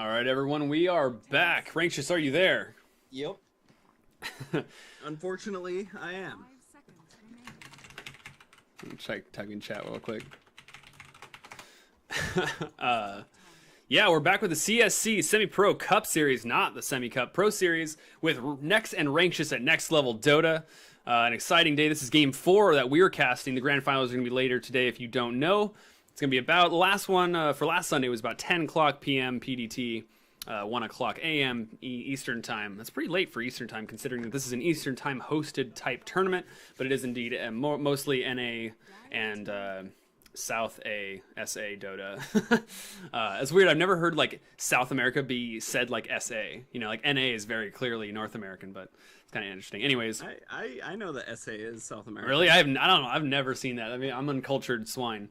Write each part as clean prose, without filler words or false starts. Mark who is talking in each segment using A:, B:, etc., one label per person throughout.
A: All right, everyone, we are back. Rankshis, are you there?
B: Yep. Unfortunately, I am.
A: Let me check typing chat real quick. Yeah, we're back with the CSC Semipro Cup Series, not the Semi-Cup Pro Series, with Nex and Rankshis at Next Level Dota. An exciting day. This is Game 4 that we're casting. The Grand Finals are going to be later today if you don't know. It's going to be about, the last one for last Sunday was about 10 o'clock p.m. PDT, 1 o'clock a.m. Eastern Time. That's pretty late for Eastern Time, considering that this is an Eastern Time hosted type tournament, but it is indeed mostly NA and South A, SA Dota. It's weird. I've never heard like South America be said like SA. You know, like NA is very clearly North American, but it's kind of interesting. Anyways,
B: I know that SA is South America.
A: Really? I don't know. I've never seen that. I mean, I'm uncultured swine.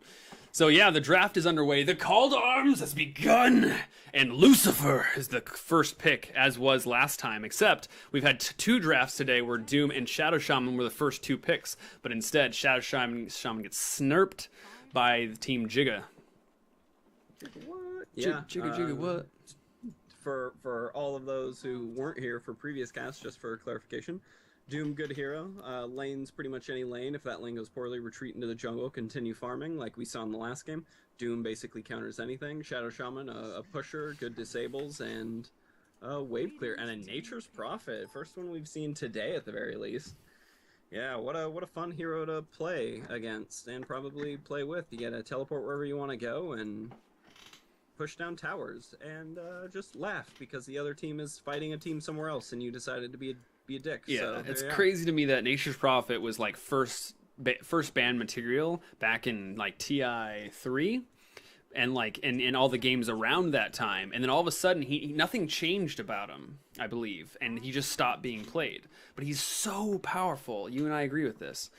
A: So yeah, the draft is underway. The call to arms has begun, and Lucifer is the first pick, as was last time. Except we've had two drafts today where Doom and Shadow Shaman were the first two picks, but instead Shadow Shaman gets snurped by the team JIGGA.
B: What? Yeah.
A: JIGGA, what?
B: For all of those who weren't here for previous casts, just for clarification, Doom, good hero. Lane's pretty much any lane. If that lane goes poorly, retreat into the jungle, continue farming, like we saw in the last game. Doom basically counters anything. Shadow Shaman, a pusher, good disables, and wave clear, and a Nature's Prophet. First one we've seen today, at the very least. Yeah, what a fun hero to play against and probably play with. You get to teleport wherever you want to go and push down towers and just laugh because the other team is fighting a team somewhere else and you decided to be a dick.
A: Yeah,
B: so,
A: it's crazy to me that Nature's Prophet was like first banned material back in like TI 3. And like in all the games around that time, and then all of a sudden nothing changed about him, I believe, and he just stopped being played. But he's so powerful. You and I agree with this.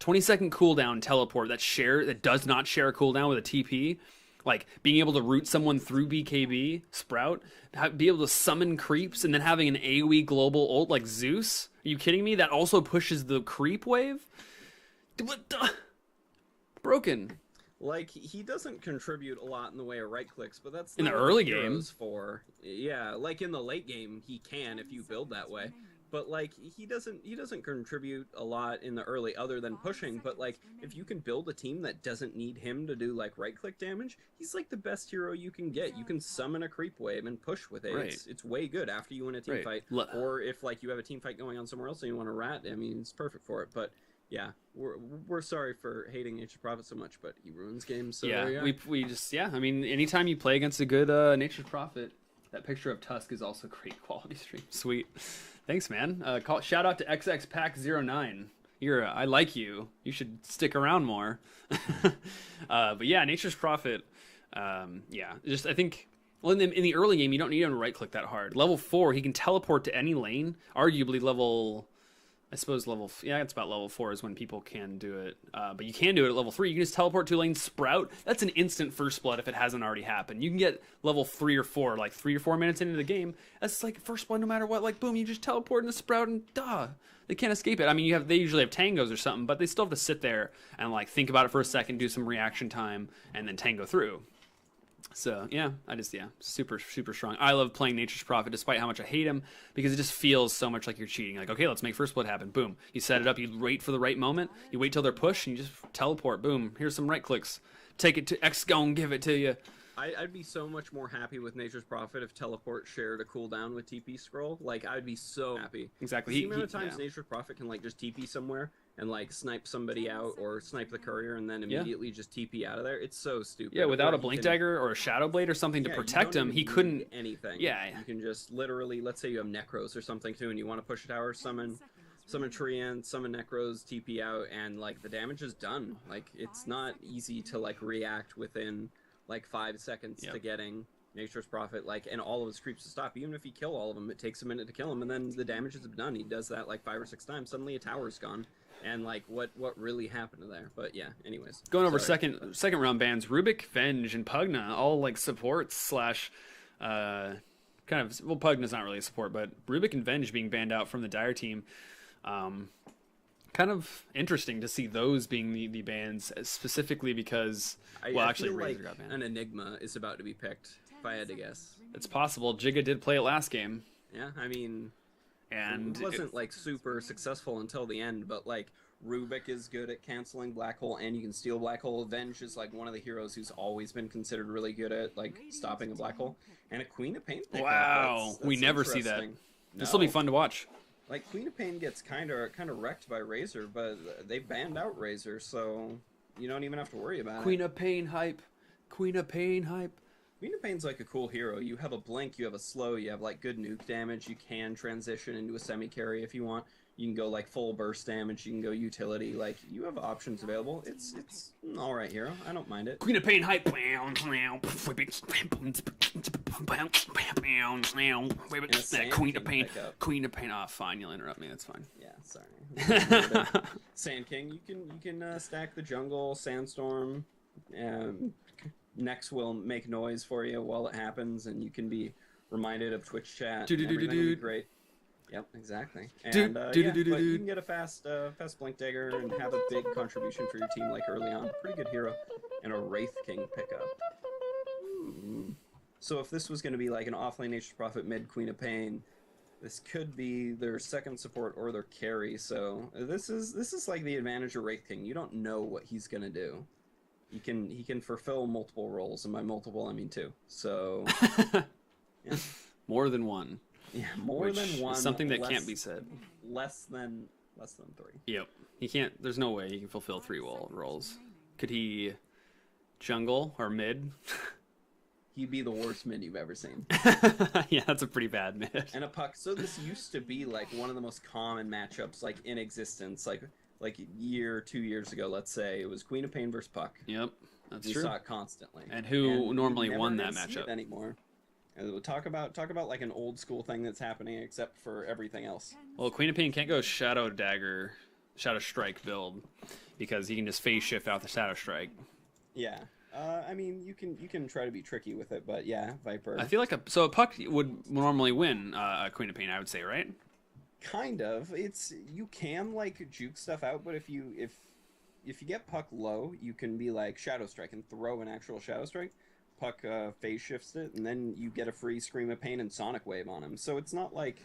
A: 20-second cooldown teleport that does not share a cooldown with a TP, like being able to root someone through BKB Sprout, be able to summon creeps, and then having an AoE global ult like Zeus. Are you kidding me? That also pushes the creep wave. What the? Broken.
B: Like, he doesn't contribute a lot in the way of right clicks, but that's
A: in the early game.
B: For yeah, like in the late game, he can if you build that way. But like, he doesn't contribute a lot in the early, other than pushing. But like, if you can build a team that doesn't need him to do like right click damage, he's like the best hero you can get. You can summon a creep wave and push with it.
A: Right.
B: It's way good after you win a team fight, or if like you have a team fight going on somewhere else and you want to rat. I mean, it's perfect for it. But yeah, we're sorry for hating Nature's Prophet so much, but he ruins games. So
A: yeah, we just I mean, anytime you play against a good Nature's Prophet, that picture of Tusk is also great quality stream. Sweet, thanks, man. Shout out to XXPack09. I like you. You should stick around more. But yeah, Nature's Prophet. Yeah, just I think. Well, in the early game, you don't need him to right click that hard. Level 4, he can teleport to any lane. Arguably level. I suppose it's about level 4 is when people can do it. But you can do it at level 3. You can just teleport to a lane, Sprout. That's an instant first blood if it hasn't already happened. You can get level 3 or 4, like 3 or 4 minutes into the game. That's like first blood no matter what. Like, boom, you just teleport into Sprout and they can't escape it. I mean, they usually have tangos or something, but they still have to sit there and like think about it for a second, do some reaction time, and then tango through. So yeah, super strong. I love playing Nature's Prophet despite how much I hate him, because it just feels so much like you're cheating. Like, okay, let's make first blood happen. Boom, you set it up, you wait for the right moment, you wait till they're pushed, and you just teleport. Boom, here's some right clicks. Take it to X, go and give it to you.
B: I'd be so much more happy with Nature's Prophet if teleport shared a cooldown with TP scroll. Like, I'd be so happy.
A: Exactly.
B: The amount of times Nature's Prophet can like just TP somewhere and like snipe somebody out or snipe the courier and then immediately just TP out of there. It's so stupid.
A: Yeah, without a blink dagger or a shadow blade or something to protect him, he couldn't
B: anything.
A: Yeah,
B: you can just literally, let's say you have Necros or something too, and you want to push a tower, summon Treant, summon Necros, TP out, and like the damage is done. Like, it's not easy to like react within like 5 seconds to getting Nature's Prophet, like, and all of his creeps to stop. Even if you kill all of them, it takes a minute to kill him, and then the damage is done. He does that like 5 or 6 times. Suddenly a tower's gone, and like what really happened there? But yeah, anyways.
A: Going over second round bans, Rubik, Venge, and Pugna, all like supports slash kind of, well, Pugna's not really a support, but Rubik and Venge being banned out from the Dire team. Kind of interesting to see those being the bans, specifically because, well, actually
B: Razor
A: like
B: got banned. An Enigma is about to be picked if I had to guess.
A: It's possible. JIGGA did play it last game.
B: Yeah, I mean,
A: And
B: it wasn't like super successful until the end, but like Rubik is good at canceling Black Hole, and you can steal Black Hole. Avenge is like one of the heroes who's always been considered really good at like stopping a Black Hole. And a Queen of Pain pickup.
A: wow,
B: That's
A: we never see that.
B: interesting.
A: This will be
B: No.
A: fun to watch.
B: Like Queen of Pain gets kind of wrecked by Razor, but they banned out Razor, so you don't even have to worry about it.
A: of Pain hype. Queen of Pain hype.
B: Queen of Pain's like a cool hero. You have a blink, you have a slow, you have like good nuke damage. You can transition into a semi carry if you want. You can go like full burst damage. You can go utility. Like you have options available. It's an all right hero. I don't mind it.
A: Queen of Pain hype. Queen of Pain. Queen of Pain. Oh, fine. You'll interrupt me. That's fine.
B: Yeah, sorry. Sand King. You can stack the jungle, Sandstorm. Nex will make noise for you while it happens, and you can be reminded of Twitch chat. And everything will be great. Yep, exactly. And but you can get a fast Blink Dagger and have a big contribution for your team like early on. Pretty good hero. And a Wraith King pickup. So if this was going to be like an offlane Nature's Prophet mid Queen of Pain, this could be their second support or their carry. So this is like the advantage of Wraith King. You don't know what he's going to do. He can fulfill multiple roles, and by multiple I mean 2. So yeah.
A: More than one.
B: Yeah, more than one.
A: Something that can't be said.
B: Less than 3.
A: Yep. He can't. There's no way he can fulfill 3 roles. Could he jungle or mid?
B: He'd be the worst mid you've ever seen.
A: Yeah, that's a pretty bad mid.
B: And a puck. So this used to be like one of the most common matchups like in existence. Like a year, 2 years ago, let's say it was Queen of Pain versus Puck.
A: Yep, that's
B: you
A: true.
B: saw it constantly.
A: And who normally
B: you
A: won
B: never
A: that
B: see it
A: matchup
B: anymore? And we'll talk about like an old school thing that's happening, except for everything else.
A: Well, Queen of Pain can't go Shadow Strike build because he can just phase shift out the Shadow Strike.
B: Yeah. I mean, you can try to be tricky with it, but yeah, Viper.
A: I feel like a Puck would normally win Queen of Pain, I would say, right?
B: Kind of. You can like juke stuff out, but if you get Puck low, you can be like Shadow Strike and throw an actual Shadow Strike. Puck phase shifts it, and then you get a free Scream of Pain and Sonic Wave on him. So it's not like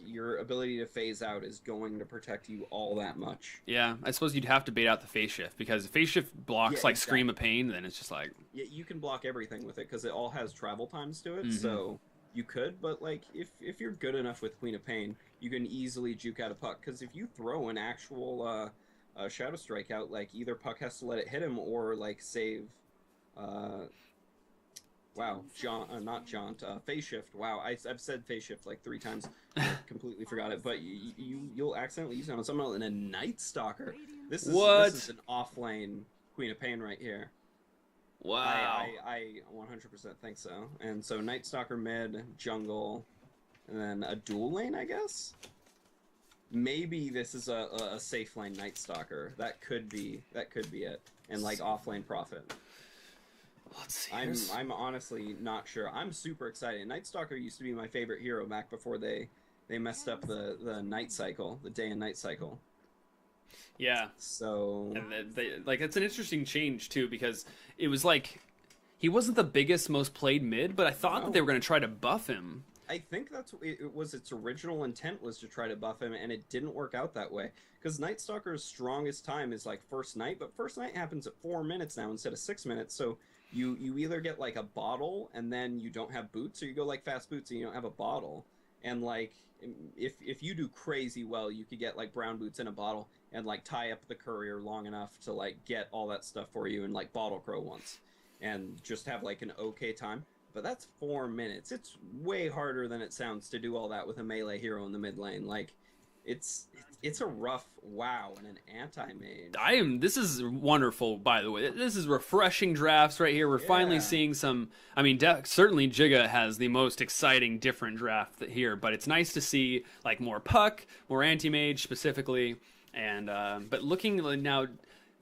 B: your ability to phase out is going to protect you all that much.
A: Yeah, I suppose you'd have to bait out the phase shift because if phase shift blocks like
B: exactly.
A: Scream of Pain, then it's just like
B: Yeah, you can block everything with it because it all has travel times to it. So you could, but like if you're good enough with Queen of Pain, you can easily juke out a Puck. Because if you throw an actual Shadow Strike out, like either Puck has to let it hit him or like save. Not Jaunt. Phase shift. Wow, I've said phase shift like 3 times. I completely forgot it. But you'll accidentally use it on someone else. And a Night Stalker. This is an offlane Queen of Pain right here.
A: wow.
B: I 100% think so. And so Night Stalker mid, jungle, and then a dual lane, I guess. Maybe this is a safe lane Night Stalker. That could be it. And like offlane Prophet.
A: Let's see.
B: I'm honestly not sure. I'm super excited. Night Stalker used to be my favorite hero back before they messed up the night cycle, the day and night cycle.
A: Yeah.
B: So
A: And it's an interesting change too because it was like he wasn't the biggest, most played mid, but I thought that they were going to try to buff him.
B: I think its original intent was to try to buff him, and it didn't work out that way. Because Night Stalker's strongest time is like first night, but first night happens at 4 minutes now instead of 6 minutes. So you either get like a bottle and then you don't have boots, or you go like fast boots and you don't have a bottle. And like if you do crazy well, you could get like brown boots in a bottle and like tie up the courier long enough to like get all that stuff for you and like bottle crow once and just have like an okay time. But that's 4 minutes. It's way harder than it sounds to do all that with a melee hero in the mid lane. Like, it's a rough WoW and an anti-mage.
A: This is wonderful, by the way. This is refreshing drafts right here. We're finally seeing some. I mean, certainly JIGGA has the most exciting, different draft here. But it's nice to see like more Puck, more anti-mage specifically, and but looking now,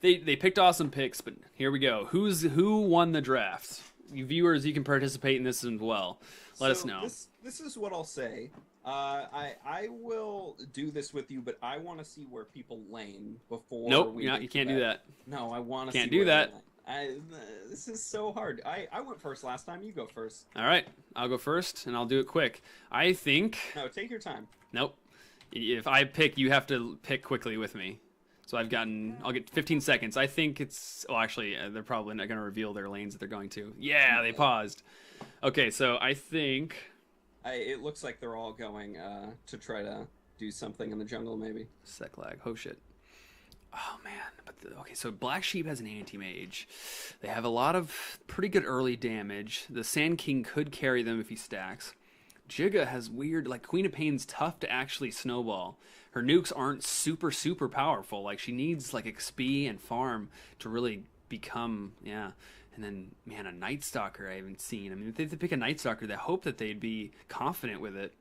A: they picked awesome picks. But here we go. Who won the draft? You viewers, you can participate in this as well. Let us know.
B: This is what I'll say. I will do this with you, but I want to see where people lane before.
A: Nope, you can't do that.
B: No, I want to.
A: Can't do that.
B: This is so hard. I went first last time. You go first.
A: All right, I'll go first, and I'll do it quick. I think...
B: No, take your time.
A: Nope. If I pick, you have to pick quickly with me. So I'll get 15 seconds. I think it's... Well, actually, they're probably not going to reveal their lanes that they're going to. Yeah, they paused. Okay, so I think...
B: It looks like they're all going to try to do something in the jungle, maybe.
A: Sec lag. Oh, shit. Oh, man. Okay, so Black Sheep has an anti-mage. They have a lot of pretty good early damage. The Sand King could carry them if he stacks. JIGGA has weird... Like, Queen of Pain's tough to actually snowball. Her nukes aren't super, super powerful. Like, she needs, like, XP and farm to really become... Yeah. And then, man, a Night Stalker I haven't seen. I mean, if they pick a Night Stalker, they hope that they'd be confident with it.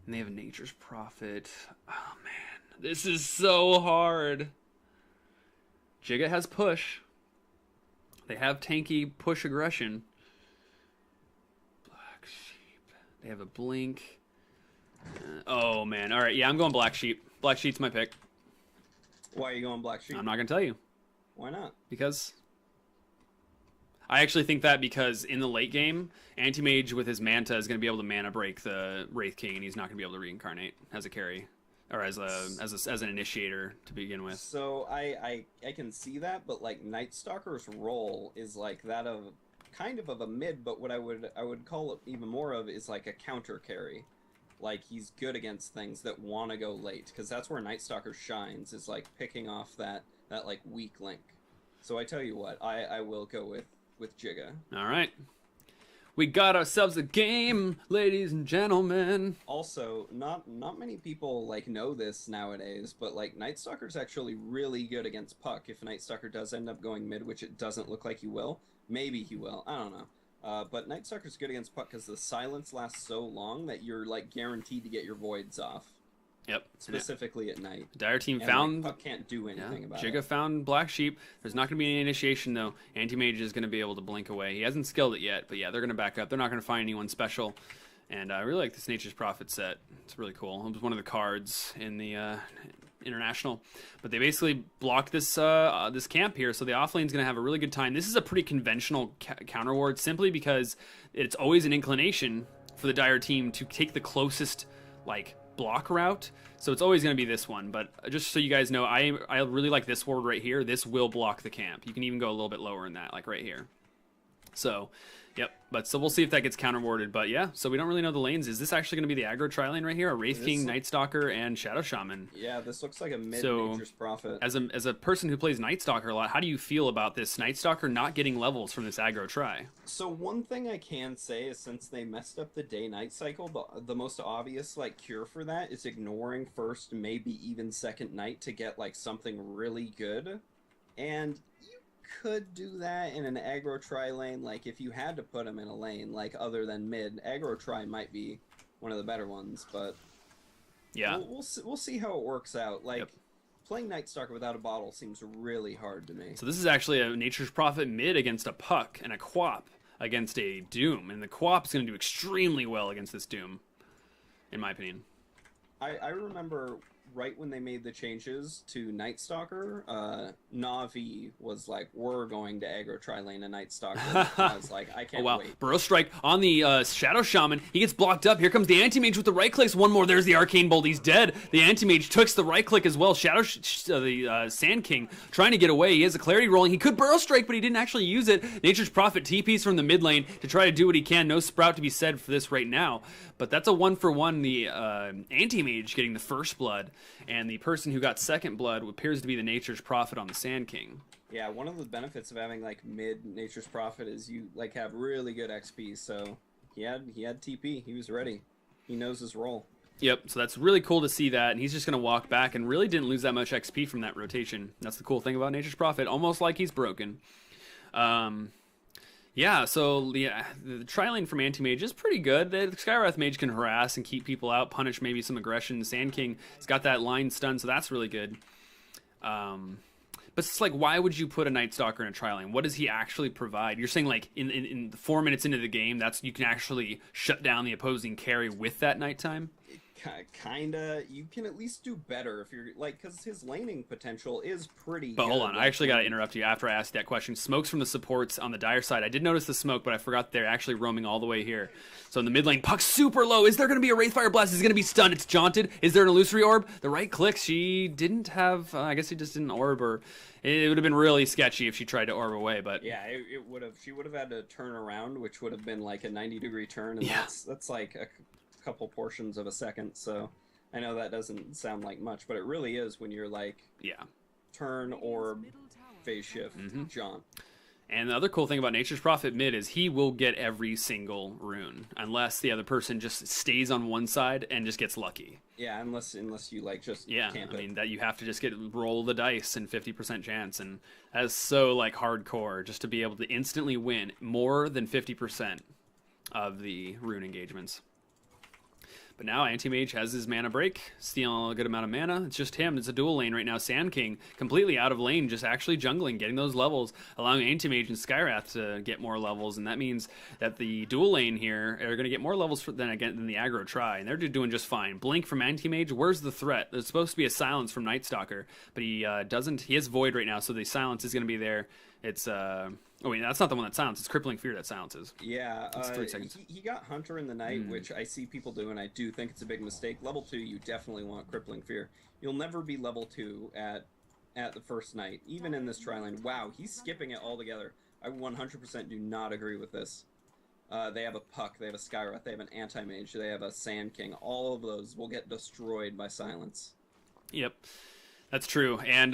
A: And they have a Nature's Prophet. Oh, man. This is so hard. JIGGA has push. They have tanky push aggression. Black Sheep. They have a blink. Oh, man. All right, yeah, I'm going Black Sheep. Black Sheep's my pick.
B: Why are you going Black Sheep?
A: I'm not going to tell you.
B: Why not?
A: Because... I actually think that because in the late game, Anti-Mage with his Manta is going to be able to mana break the Wraith King, and he's not going to be able to reincarnate as a carry. Or as an initiator to begin with.
B: So I can see that, but like Night Stalker's role is like that of kind of a mid, but what I would call it even more of is like a counter carry. Like he's good against things that want to go late, because that's where Night Stalker shines, is like picking off that like weak link. So I tell you what, I will go with JIGGA.
A: All right. We got ourselves a game, ladies and gentlemen.
B: Also, not many people like know this nowadays, but like Night Stalker's actually really good against Puck. If Night Stalker does end up going mid, which it doesn't look like he will, maybe he will. I don't know. But Night Stalker's good against Puck because the silence lasts so long that you're like guaranteed to get your voids off.
A: Yep.
B: Specifically at night.
A: Dire team
B: and
A: found...
B: Like, Puck can't do anything about
A: JIGGA
B: it.
A: found Black Sheep. There's not going to be any initiation, though. Anti-Mage is going to be able to blink away. He hasn't skilled it yet, but yeah, they're going to back up. They're not going to find anyone special. And I really like this Nature's Prophet set. It's really cool. It was one of the cards in the International. But they basically block this this camp here, so the offlane's going to have a really good time. This is a pretty conventional counter ward, simply because it's always an inclination for the Dire team to take the closest, like, block route, so it's always going to be this one. But just so you guys know, I really like this ward right here. This will block the camp. You can even go a little bit lower than that, like right here. So yep, but so we'll see if that gets counter warded. But yeah, so we don't really know the lanes. Is this actually going to be the aggro tri-lane right here? A Wraith King, Night Stalker, and Shadow Shaman.
B: Yeah, this looks like a mid
A: So,
B: Nature's Prophet.
A: As a person who plays Night Stalker a lot, how do you feel about this Night Stalker not getting levels from this aggro tri?
B: So one thing I can say is, since they messed up the day-night cycle, the most obvious like cure for that is ignoring first, maybe even second night to get like something really good. And you could do that in an aggro tri lane. Like if you had to put him in a lane like other than mid, aggro tri might be one of the better ones. But
A: yeah,
B: we'll see how it works out. Like. Yep. Playing Night Stalker without a bottle seems really hard to me.
A: So this is actually a Nature's Prophet mid against a Puck, and a Quap against a Doom. And the Quap's going to do extremely well against this Doom, in my opinion.
B: I remember right when they made the changes to Night Stalker, Na'Vi was like, we're going to aggro tri-lane a Night Stalker. I was like, I can't wait.
A: Burrow Strike on the Shadow Shaman. He gets blocked up. Here comes the Anti-Mage with the right clicks. One more. There's the Arcane Bolt. He's dead. The Anti-Mage took the right click as well. The Sand King trying to get away. He has a Clarity rolling. He could Burrow Strike, but he didn't actually use it. Nature's Prophet TPs from the mid lane to try to do what he can. No Sprout to be said for this right now. But that's a 1-for-1. The Anti-Mage getting the first blood. And the person who got second blood appears to be the Nature's Prophet on the Sand King.
B: Yeah, one of the benefits of having like mid Nature's Prophet is you like have really good XP. So he had TP. He was ready. He knows his role.
A: Yep. So that's really cool to see that. And he's just going to walk back and really didn't lose that much XP from that rotation. That's the cool thing about Nature's Prophet. Almost like he's broken. Yeah, so the tri-lane from Anti-Mage is pretty good. The Skywrath Mage can harass and keep people out, punish maybe some aggression. The Sand King has got that line stun, so that's really good. But it's like, why would you put a Night Stalker in a tri-lane? What does he actually provide? You're saying like in 4 minutes into the game, you can actually shut down the opposing carry with that nighttime?
B: Kinda. You can at least do better if you're like, because his laning potential is pretty
A: But
B: good.
A: hold on, I actually got to interrupt you after I asked that question. Smokes from the supports on the Dire side. I did notice the smoke, but I forgot they're actually roaming all the way here. So in the mid lane, Puck's super low. Is there going to be a Wraithfire Blast? Is going to be stunned? It's jaunted. Is there an Illusory Orb? The right click, she didn't have, I guess he just didn't orb, or it would have been really sketchy if she tried to orb away, but...
B: Yeah, it would have, she would have had to turn around, which would have been like a 90-degree turn, and that's like a couple portions of a second, so... I know that doesn't sound like much, but it really is when you're like, turn, orb, phase shift, jaunt.
A: And the other cool thing about Nature's Prophet mid is he will get every single rune, unless the other person just stays on one side and just gets lucky.
B: Yeah, unless you like just camp
A: I mean that you have to just roll the dice and 50% chance, and that is so like hardcore just to be able to instantly win more than 50% of the rune engagements. But now Anti-Mage has his mana break, stealing a good amount of mana. It's just him. It's a dual lane right now. Sand King completely out of lane, just actually jungling, getting those levels, allowing Anti-Mage and Skywrath to get more levels. And that means that the dual lane here are going to get more levels than the aggro try. And they're doing just fine. Blink from Anti-Mage. Where's the threat? There's supposed to be a silence from Night Stalker, but he doesn't. He has Void right now, so the silence is going to be there. It's oh wait, that's not the one that silences. It's Crippling Fear that silences.
B: Yeah,
A: it's 3 seconds.
B: He got Hunter in the night, which I see people do, and I do think it's a big mistake. Level 2, you definitely want Crippling Fear. You'll never be level 2 at the first night, even in this tri-lane. Wow, he's skipping it altogether. I 100% do not agree with this. They have a Puck, they have a Skywrath, they have an Anti-Mage, they have a Sand King. All of those will get destroyed by silence.
A: Yep, that's true. And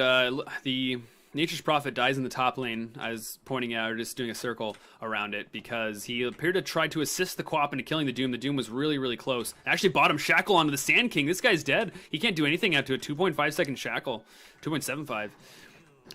A: the Nature's Prophet dies in the top lane, I was pointing out, or just doing a circle around it, because he appeared to try to assist the Quap into killing the Doom. The Doom was really, really close. Actually bottom shackle onto the Sand King. This guy's dead. He can't do anything after a 2.5 second shackle. 2.75.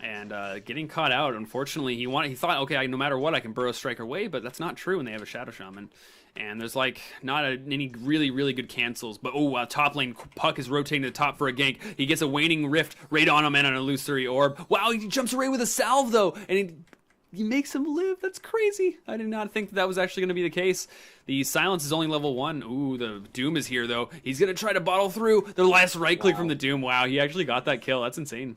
A: And getting caught out, unfortunately, he thought, okay, no matter what, I can Burrow Strike away, but that's not true when they have a Shadow Shaman. And there's like not any really, really good cancels. But top lane, Puck is rotating to the top for a gank. He gets a Waning Rift right on him and an Illusory Orb. Wow, he jumps away with a salve though, and he makes him live. That's crazy. I did not think that was actually going to be the case. The silence is only level 1. Ooh, the Doom is here though. He's going to try to bottle through the last right click from the Doom. Wow, he actually got that kill. That's insane.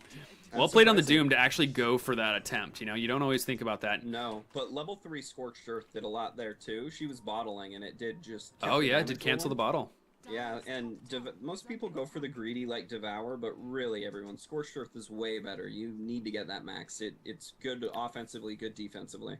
A: Well played on the Doom to actually go for that attempt. You know, you don't always think about that.
B: No, but level 3 Scorched Earth did a lot there too. She was bottling, and it did just...
A: Oh yeah, it did cancel the bottle.
B: Yeah, and most people go for the greedy like Devour, but really everyone, Scorched Earth is way better. You need to get that maxed. It's good offensively, good defensively.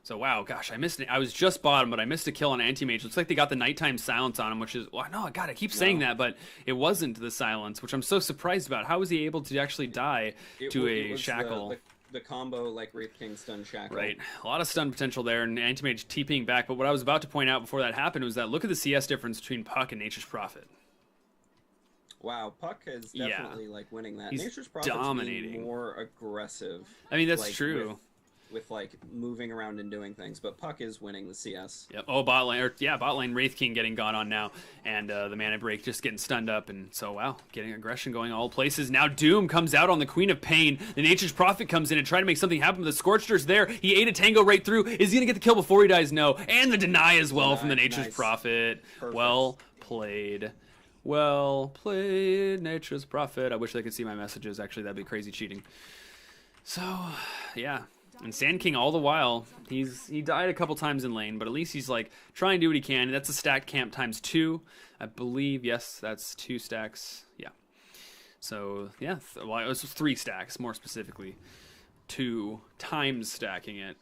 A: So wow, gosh, I missed it. I was just bottom, but I missed a kill on Anti-Mage. Looks like they got the nighttime silence on him, which is, well, no, God, I keep saying that, but it wasn't the silence, which I'm so surprised about. How was he able to actually die to a shackle?
B: The combo, like Wraith King stun shackle.
A: Right, a lot of stun potential there, and Anti-Mage TPing back. But what I was about to point out before that happened was that look at the CS difference between Puck and Nature's Prophet.
B: Wow, Puck is definitely like winning that.
A: He's
B: Nature's Prophet's
A: dominating.
B: More aggressive.
A: I mean, that's
B: like,
A: true.
B: With like moving around and doing things, but Puck is winning the CS.
A: Yep. Oh, bot lane Wraith King getting gone on now, and the mana break just getting stunned up, and so wow, getting aggression going all places. Now Doom comes out on the Queen of Pain. The Nature's Prophet comes in and try to make something happen. But the Scorched's there. He ate a tango right through. Is he gonna get the kill before he dies? No. And the deny as well from the Nature's Prophet.
B: Perfect.
A: Well played. Well played, Nature's Prophet. I wish they could see my messages. Actually, that'd be crazy cheating. So yeah. And Sand King all the while, he died a couple times in lane, but at least he's like trying to do what he can. That's a stacked camp times 2, I believe. Yes, that's 2 stacks. Yeah. So yeah, well, it was 3 stacks more specifically. 2 times stacking it.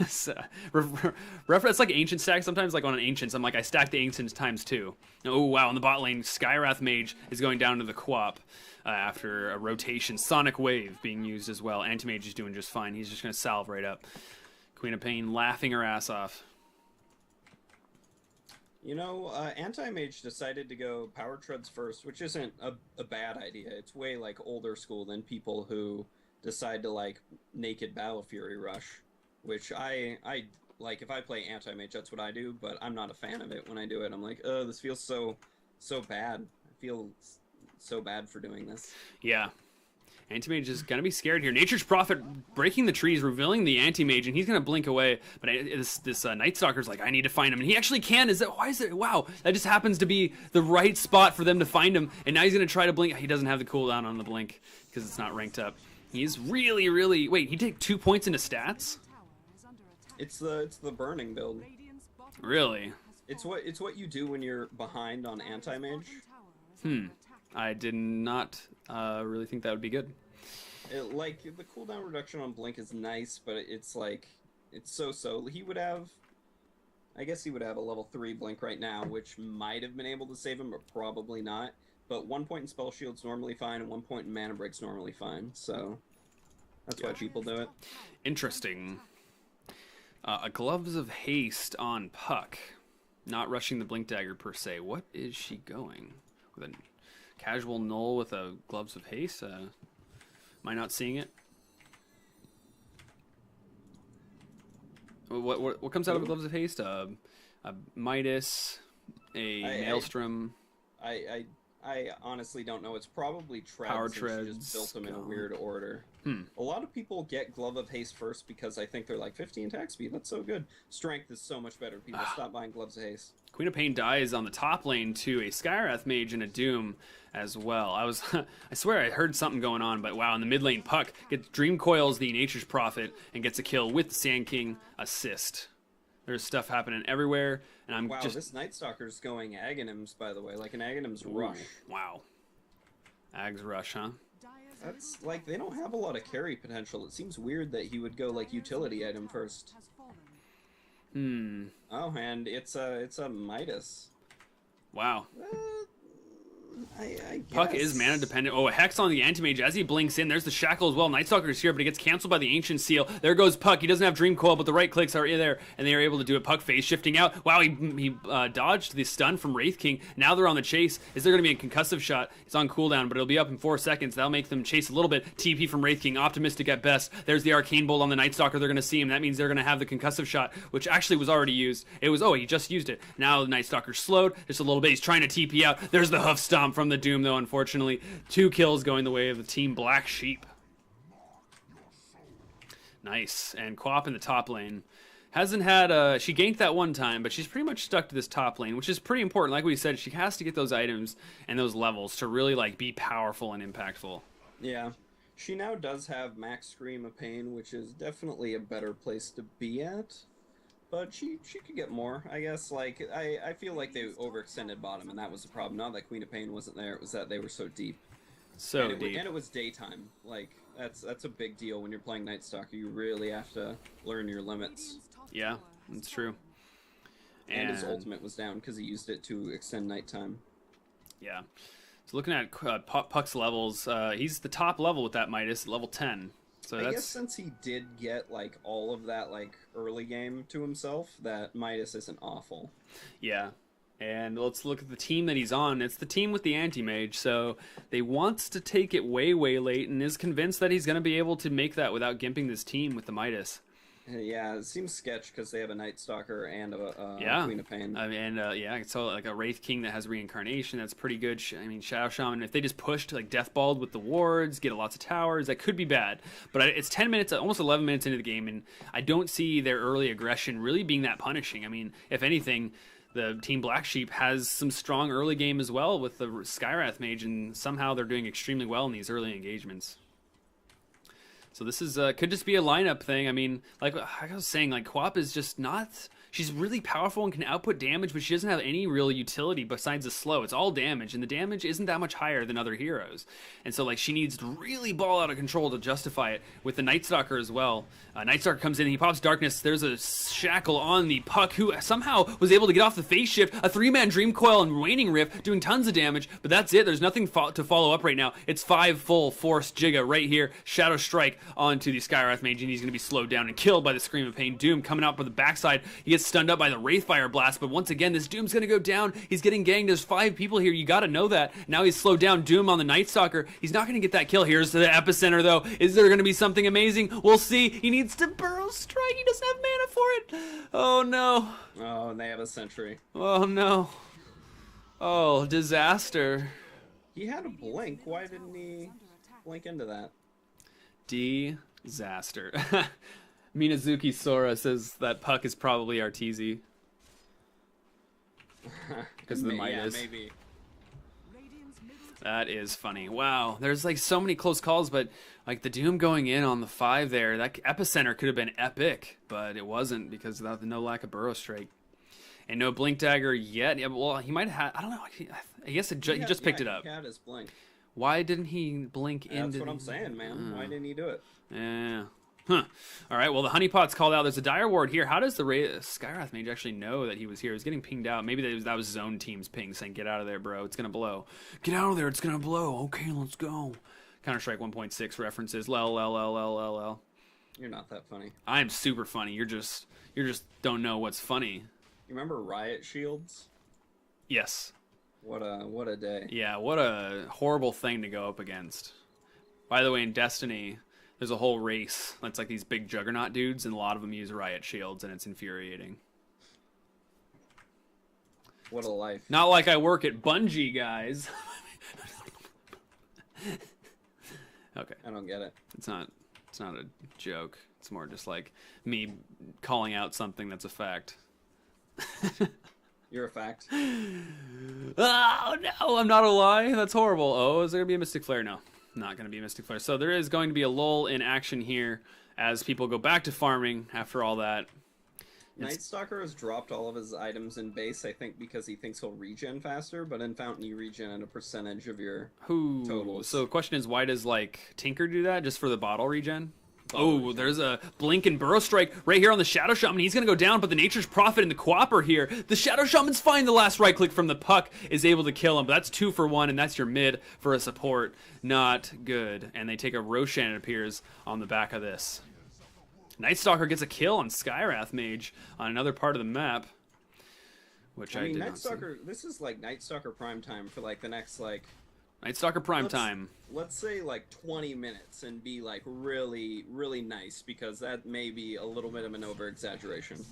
A: So, it's like ancient stacks. Sometimes like on an ancients, I'm like I stacked the ancients times 2. Oh wow! In the bot lane, Skywrath Mage is going down to the Quap. After a rotation, Sonic Wave being used as well. Anti-Mage is doing just fine. He's just going to salve right up. Queen of Pain laughing her ass off.
B: You know, Anti-Mage decided to go Power Treads first, which isn't a bad idea. It's way like older school than people who decide to like naked Battle Fury rush, which I like. If I play Anti-Mage, that's what I do, but I'm not a fan of it when I do it. I'm like, oh, this feels so bad. I feel so bad for doing this.
A: Yeah. Anti-Mage is going to be scared here. Nature's Prophet breaking the trees, revealing the Anti-Mage, and he's going to blink away. But this Night Stalker's like, I need to find him. And he actually can. Why is it? Wow. That just happens to be the right spot for them to find him. And now he's going to try to blink. He doesn't have the cooldown on the blink because it's not ranked up. He's really, really... Wait, he take 2 points into stats?
B: It's the burning build.
A: Really?
B: It's what you do when you're behind on Anti-Mage.
A: I did not really think that would be good.
B: Like, the cooldown reduction on Blink is nice, but it's like, it's so-so. He would have, I guess he would have a level 3 Blink right now, which might have been able to save him, but probably not. But 1 point in Spell Shield's normally fine, and 1 point in Mana Break's normally fine, so that's why people do it.
A: Interesting. A Gloves of Haste on Puck. Not rushing the Blink Dagger per se. What is she going? With a casual null with a Gloves of Haste? Am I not seeing it? What comes out of a Gloves of Haste? A Midas, a Maelstrom.
B: I honestly don't know. It's probably Treads.
A: Power
B: She
A: Treads.
B: just built them in a weird order. A lot of people get Glove of Haste first because I think they're like 15 attack speed. That's so good. Strength is so much better. People stop buying Gloves of Haste.
A: Queen of Pain dies on the top lane to a Skywrath Mage and a Doom as well. I swear I heard something going on, but wow, in the mid lane, Puck gets Dream Coils the Nature's Prophet and gets a kill with the Sand King assist. There's stuff happening everywhere, and I'm
B: wow,
A: just...
B: this Night Stalker's going Aghanims, by the way, like an Aghanims rush.
A: Wow. Ag's rush, huh?
B: That's, like, they don't have a lot of carry potential. It seems weird that he would go, like, utility item first. Oh, and it's a Midas.
A: Wow.
B: I guess.
A: Puck is mana dependent. Oh, a Hex on the Anti-Mage as he blinks in. There's the Shackle as well. Night Stalker is here, but he gets canceled by the Ancient Seal. There goes Puck. He doesn't have Dream Coil, but the right clicks are in there, and they are able to do it. Puck phase shifting out. Wow, he dodged the stun from Wraith King. Now they're on the chase. Is there going to be a concussive shot? It's on cooldown, but it'll be up in 4 seconds. That'll make them chase a little bit. TP from Wraith King. Optimistic at best. There's the Arcane Bolt on the Night Stalker. They're going to see him. That means they're going to have the concussive shot, which actually was already used. It was, he just used it. Now the Night Stalker's slowed just a little bit. He's trying to TP out. There's the Hoof Stomp from the Doom, though, unfortunately. 2 kills going the way of the Team Black Sheep. Nice. And Quap in the top lane. Hasn't had, she ganked that one time, but she's pretty much stuck to this top lane, which is pretty important. Like we said, she has to get those items and those levels to really, like, be powerful and impactful.
B: Yeah. She now does have Max Scream of Pain, which is definitely a better place to be at. But she could get more, I guess. Like, I feel like they overextended bottom, and that was the problem. Not that Queen of Pain wasn't there, it was that they were so deep.
A: Deep.
B: And it was daytime. Like, that's a big deal when you're playing Night Stalker. You really have to learn your limits.
A: Yeah, that's true.
B: And his ultimate was down because he used it to extend nighttime.
A: Yeah. So looking at Puck's levels, he's the top level with that Midas, level 10. So
B: I guess since he did get, like, all of that, like, early game to himself, that Midas isn't awful.
A: Yeah. And let's look at the team that he's on. It's the team with the Anti-Mage, so they wants to take it way, way late and is convinced that he's going to be able to make that without gimping this team with the Midas.
B: Yeah, it seems sketch because they have a Night Stalker and a Queen of Pain.
A: Yeah, so like a Wraith King that has reincarnation, that's pretty good. I mean, Shadow Shaman, if they just pushed like Deathballed with the wards, get lots of towers, that could be bad. But it's 10 minutes, almost 11 minutes into the game, and I don't see their early aggression really being that punishing. I mean, if anything, the Team Black Sheep has some strong early game as well with the Skywrath Mage, and somehow they're doing extremely well in these early engagements. So this is could just be a lineup thing. I mean, like I was saying, like Quap is just not... She's really powerful and can output damage, but she doesn't have any real utility besides the slow. It's all damage, and the damage isn't that much higher than other heroes. And so, like, she needs to really ball out of control to justify it with the Night Stalker as well. Night Stalker comes in, he pops Darkness. There's a shackle on the Puck, who somehow was able to get off the phase shift. A 3-man Dream Coil and Waning Rift doing tons of damage, but that's it. There's nothing to follow up right now. It's 5 full force JIGGA right here. Shadow Strike onto the Skywrath Mage, and he's going to be slowed down and killed by the Scream of Pain. Doom coming out by the backside. He gets stunned up by the Wraithfire Blast, but once again, this Doom's going to go down. He's getting ganged. There's 5 people here. You got to know that. Now he's slowed down. Doom on the Night Stalker. He's not going to get that kill. Here's the epicenter, though. Is there going to be something amazing? We'll see. He needs to Burrow Strike. He doesn't have mana for it. Oh, no.
B: Oh, and they have a sentry.
A: Oh, no. Oh, disaster.
B: He had a blink. Why didn't he blink into that?
A: Disaster. Minazuki Sora says that puck is probably Arteezy. Because the Midas.
B: Yeah, maybe.
A: That is funny. Wow, there's like so many close calls, but like the Doom going in on the 5 there, that epicenter could have been epic, but it wasn't because of the no lack of Burrow Strike. And no Blink Dagger yet. Yeah, well, he might have. I don't know. I guess he just picked it up.
B: He had his blink.
A: Why didn't he blink into?
B: That's what I'm saying, man. Why didn't he do it?
A: Yeah. Huh. All right. Well, the honeypot's called out. There's a dire ward here. How does the Skywrath Mage actually know that he was here? He was getting pinged out. Maybe that was zone team's ping saying, "Get out of there, bro. It's gonna blow. Get out of there. It's gonna blow. Okay, let's go." Counter-Strike 1.6 references. Lel, lel, lel, lel, lel, lel.
B: You're not that funny.
A: I am super funny. You just don't know what's funny.
B: You remember Riot Shields?
A: Yes.
B: What a day.
A: Yeah, what a horrible thing to go up against. By the way, in Destiny, there's a whole race that's like these big juggernaut dudes, and a lot of them use Riot Shields, and it's infuriating.
B: What a life.
A: Not like I work at Bungie, guys. Okay.
B: I don't get it.
A: It's not a joke. It's more just like me calling out something that's a fact.
B: You're a fact.
A: Oh no, I'm not a lie. That's horrible. Oh, is there gonna be a Mystic Flare? No, not gonna be a Mystic Flare. So there is going to be a lull in action here as people go back to farming after all that.
B: Night Stalker has dropped all of his items in base, I think, because he thinks he'll regen faster, but in Fountain you regen at a percentage of your totals.
A: So the question is, why does like Tinker do that? Just for the bottle regen? Oh, there's a Blink and Burrow Strike right here on the Shadow Shaman. He's going to go down, but the Nature's Prophet and the Quapper here. The Shadow Shaman's fine. The last right click from the puck is able to kill him, but that's 2 for 1, and that's your mid for a support. Not good. And they take a Roshan, it appears, on the back of this. Night Stalker gets a kill on Skywrath Mage on another part of the map, which I did
B: Night
A: not
B: Stalker, this is like Night Stalker prime time for like the next like
A: Night Stalker prime time.
B: Let's say like 20 minutes and be like really, really nice, because that may be a little bit of an over exaggeration.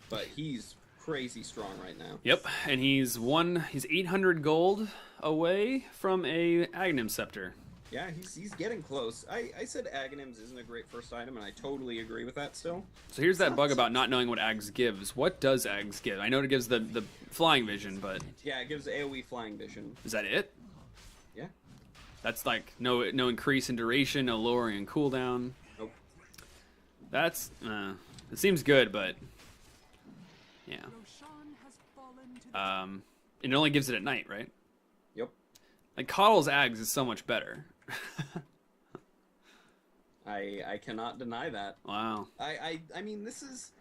B: But he's crazy strong right now.
A: Yep, and he's 800 gold away from a Aghanim Scepter.
B: Yeah, he's getting close. I said Aghanims isn't a great first item, and I totally agree with that still.
A: So here's that bug about not knowing what Ags gives. What does Ags give? I know it gives the flying vision, but...
B: Yeah, it gives AoE flying vision.
A: Is that it?
B: Yeah.
A: That's like no increase in duration, no lowering in cooldown.
B: Nope.
A: That's... it seems good, but... Yeah. And it only gives it at night, right?
B: Yep.
A: Like, Coddle's Ags is so much better.
B: I cannot deny that.
A: Wow.
B: I mean, this is...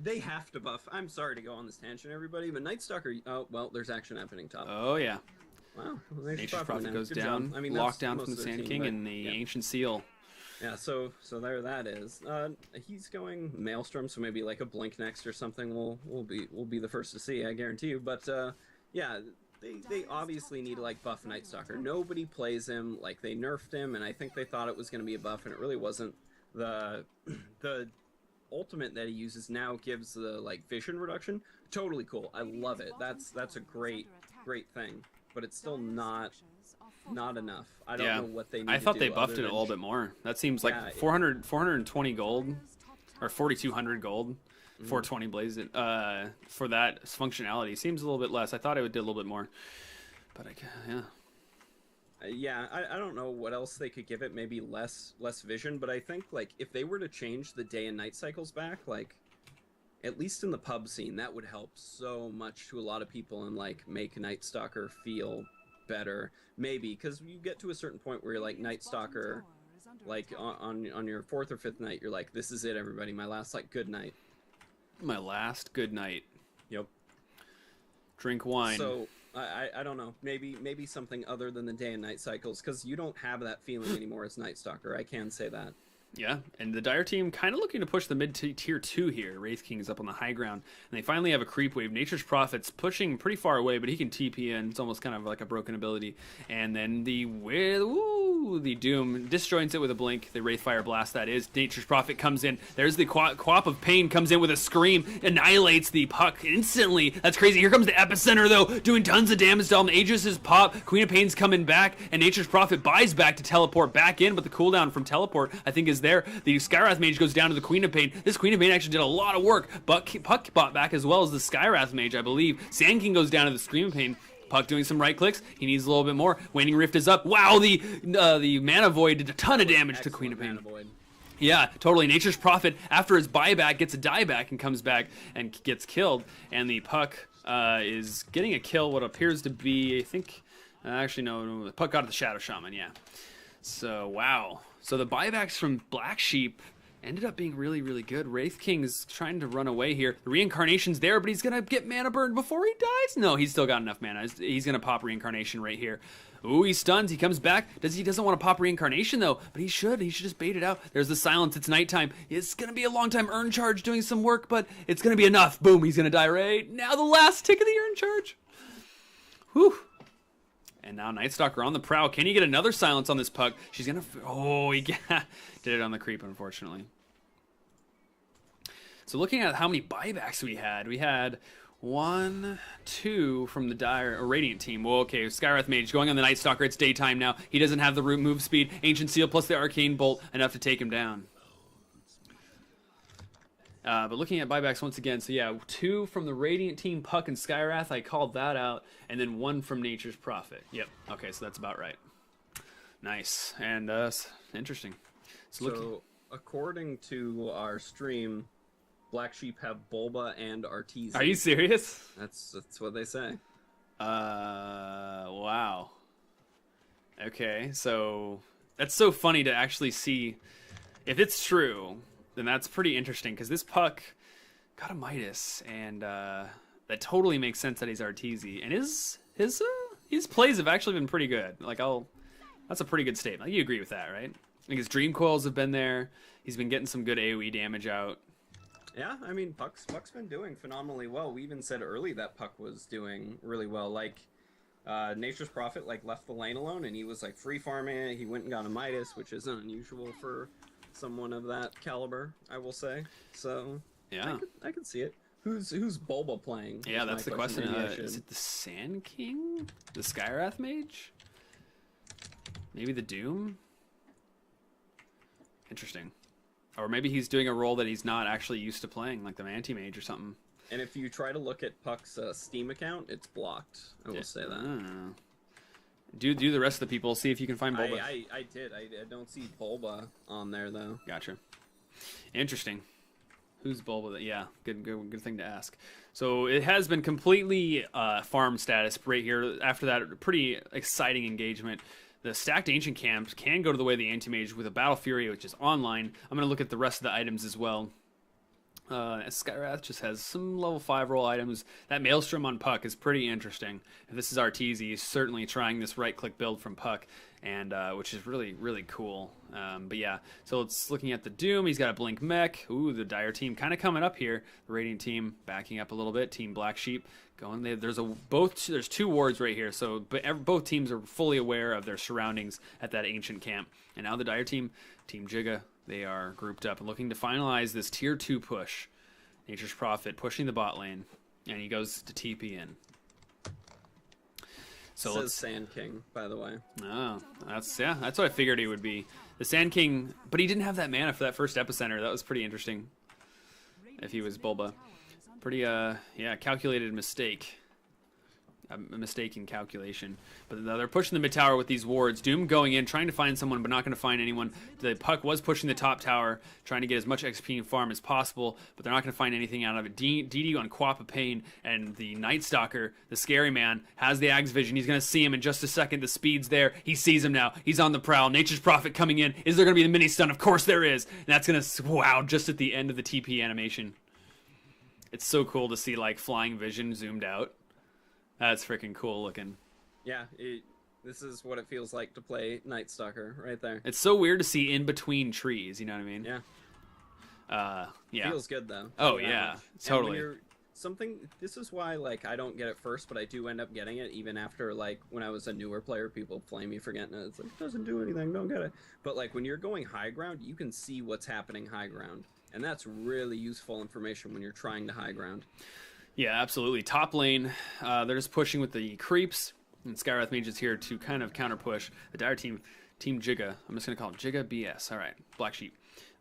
B: they have to buff. I'm sorry to go on this tangent, everybody, but Night Stalker... Oh, well, there's action happening top.
A: Oh, yeah.
B: Wow.
A: Nature's Prophet goes down.
B: I mean,
A: locked down from the Sand King and the Ancient Seal.
B: Yeah, so there that is. He's going Maelstrom, so maybe like a Blink next or something. We'll be the first to see, I guarantee you. But yeah, they obviously need to like buff Night Stalker. Nobody plays him. Like, they nerfed him, and I think they thought it was going to be a buff, and it really wasn't. The ultimate that he uses now gives the like vision reduction. Totally cool. I love it. That's a great thing. But it's still not enough. I don't know what they need to do.
A: I thought they buffed it a little bit more. That seems like 420 gold, or 4,200 gold, 420 blaze it, for that functionality. Seems a little bit less. I thought it would do a little bit more. But
B: yeah, I don't know what else they could give it. Maybe less vision. But I think like if they were to change the day and night cycles back, like at least in the pub scene, that would help so much to a lot of people and like make Night Stalker feel better. Maybe because you get to a certain point where you're like Night Stalker, like on your 4th or 5th night, you're like, this is it, everybody. My last like good night.
A: My last good night.
B: Yep.
A: Drink wine.
B: So I don't know. Maybe something other than the day and night cycles, because you don't have that feeling anymore as Night Stalker. I can say that.
A: Yeah, and the Dire team kind of looking to push the mid-tier 2 here. Wraith King is up on the high ground, and they finally have a creep wave. Nature's Prophet's pushing pretty far away, but he can TP in. It's almost kind of like a broken ability. And then the Doom disjoints it with a blink. The Wraithfire Blast, that is. Nature's Prophet comes in. There's the Quap of Pain, comes in with a scream, annihilates the Puck instantly. That's crazy. Here comes the Epicenter, though, doing tons of damage to him. Aegis's pop. Queen of Pain's coming back, and Nature's Prophet buys back to teleport back in, but the cooldown from teleport, I think, is there. The Skywrath Mage goes down to the Queen of Pain. This Queen of Pain actually did a lot of work, but Puck bought back as well as the Skywrath Mage, I believe. Sand King goes down to the Scream of Pain. Puck doing some right clicks. He needs a little bit more. Waning Rift is up. Wow, the Mana Void did a ton of damage to Queen of Pain. Yeah, totally. Nature's Prophet, after his buyback, gets a dieback and comes back and gets killed. And the Puck is getting a kill, what appears to be, I think, actually, no, the Puck got the Shadow Shaman, yeah. So, wow. So the buybacks from Black Sheep ended up being really, really good. Wraith King's trying to run away here. The Reincarnation's there, but he's going to get mana burned before he dies? No, he's still got enough mana. He's going to pop Reincarnation right here. Ooh, he stuns. He comes back. He doesn't want to pop Reincarnation, though, but he should. He should just bait it out. There's the silence. It's nighttime. It's going to be a long time Earn Charge doing some work, but it's going to be enough. Boom, he's going to die right now. The last tick of the Earn Charge. Whew. And now Nightstalker on the prowl. Can he get another silence on this Puck? She's going to... Oh, he did it on the creep, unfortunately. So looking at how many buybacks we had 1, 2 from the Dire or Radiant team. Well, okay, Skywrath Mage going on the Nightstalker. It's daytime now. He doesn't have the root move speed. Ancient Seal plus the Arcane Bolt, enough to take him down. But looking at buybacks once again, so yeah, 2 from the Radiant team, Puck and Skywrath, I called that out, and then 1 from Nature's Prophet. Yep, okay, so that's about right. Nice, and interesting.
B: So according to our stream, Black Sheep have Bulba and Arteezy.
A: Are you serious?
B: That's what they say.
A: Wow. Okay, so that's so funny to actually see. If it's true, then that's pretty interesting, because this Puck got a Midas, and that totally makes sense that he's Arteezy, and his plays have actually been pretty good. Like, that's a pretty good statement. You agree with that, right? Like, his Dream Coils have been there. He's been getting some good AoE damage out.
B: Yeah, I mean, Puck's been doing phenomenally well. We even said early that Puck was doing really well. Like, Nature's Prophet left the lane alone, and he was free farming it. He went and got a Midas, which isn't unusual for someone of that caliber, I will say. So
A: yeah,
B: I could see it. Who's Bulba playing?
A: Yeah, that's the question. Is it the Sand King, the Skywrath Mage, maybe the Doom? Interesting. Or maybe he's doing a role that he's not actually used to playing, like the Anti-Mage or something.
B: And if you try to look at Puck's Steam account, it's blocked. I will say that.
A: Do the rest of the people. See if you can find Bulba.
B: I did. I don't see Bulba on there, though.
A: Gotcha. Interesting. Who's Bulba? Yeah, good thing to ask. So it has been completely farm status right here. After that pretty exciting engagement. The stacked Ancient Camps can go to the way of the Anti-Mage with a Battle Fury, which is online. I'm going to look at the rest of the items as well. Skywrath just has some level 5 roll items. That Maelstrom on Puck is pretty interesting. If this is Arteezy, he's certainly trying this right-click build from Puck, and which is really, really cool. But yeah, so it's looking at the Doom. He's got a Blink Mech. Ooh, the Dire team kind of coming up here. The Radiant team backing up a little bit. Team Black Sheep going. There's 2 wards right here, so both teams are fully aware of their surroundings at that Ancient Camp. And now the Dire team, Team JIGGA, they are grouped up and looking to finalize this tier 2 push. Nature's Prophet pushing the bot lane, and he goes to TP in.
B: So says Sand King, by the way.
A: Oh, that's what I figured he would be. The Sand King, but he didn't have that mana for that first Epicenter. That was pretty interesting. If he was Bulba, pretty calculated mistake. A mistake in calculation. But they're pushing the mid tower with these wards. Doom going in, trying to find someone, but not going to find anyone. The Puck was pushing the top tower, trying to get as much XP and farm as possible, but they're not going to find anything out of it. DD on Quap of Pain, and the Nightstalker, the scary man, has the Ag's vision. He's going to see him in just a second. The speed's there. He sees him now. He's on the prowl. Nature's Prophet coming in. Is there going to be the mini stun? Of course there is. And that's going to, wow, just at the end of the TP animation. It's so cool to see flying vision zoomed out. That's freaking cool looking.
B: Yeah, This is what it feels like to play Night Stalker right there.
A: It's so weird to see in between trees. You know what I mean?
B: Yeah.
A: Yeah.
B: Feels good though.
A: Oh yeah, totally.
B: This is why like I don't get it first, but I do end up getting it even after like when I was a newer player, people flame me for getting it. It's like it doesn't do anything, don't get it. But like when you're going high ground, you can see what's happening high ground, and that's really useful information when you're trying to high ground.
A: Yeah, absolutely. Top lane, they're just pushing with the creeps, and Skywrath Mage is here to kind of counter push the Dire team, Team JIGGA. I'm just gonna call them JIGGA BS. All right, Black Sheep.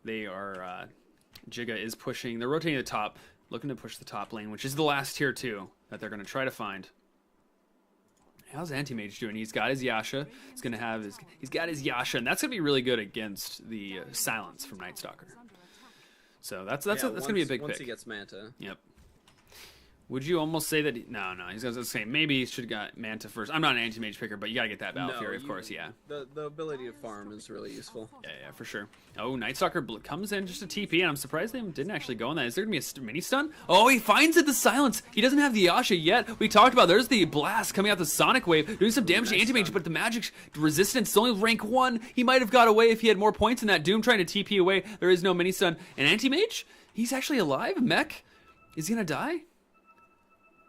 A: They are JIGGA is pushing. They're rotating the top. Looking to push the top lane, which is the last tier 2 that they're going to try to find. How's Anti-Mage doing? He's got his Yasha. He's got his Yasha, and that's going to be really good against the Silence from Night Stalker. So that's going to be a big pick.
B: Once he gets Manta.
A: Yep. Would you almost say that? No. He's going to say maybe he should have got Manta first. I'm not an Anti-Mage picker, but you got to get that Battle Fury, of course. Yeah.
B: The ability to farm is really useful.
A: Yeah, for sure. Oh, Night Stalker comes in just a TP, and I'm surprised they didn't actually go on that. Is there going to be a mini stun? Oh, he finds it, the Silence. He doesn't have the Yasha yet. We talked about there's the blast coming out the Sonic Wave, doing some damage to Anti-Mage, but the magic resistance is only rank 1. He might have got away if he had more points in that. Doom trying to TP away. There is no mini stun. And Anti-Mage? He's actually alive? Mech? Is he going to die?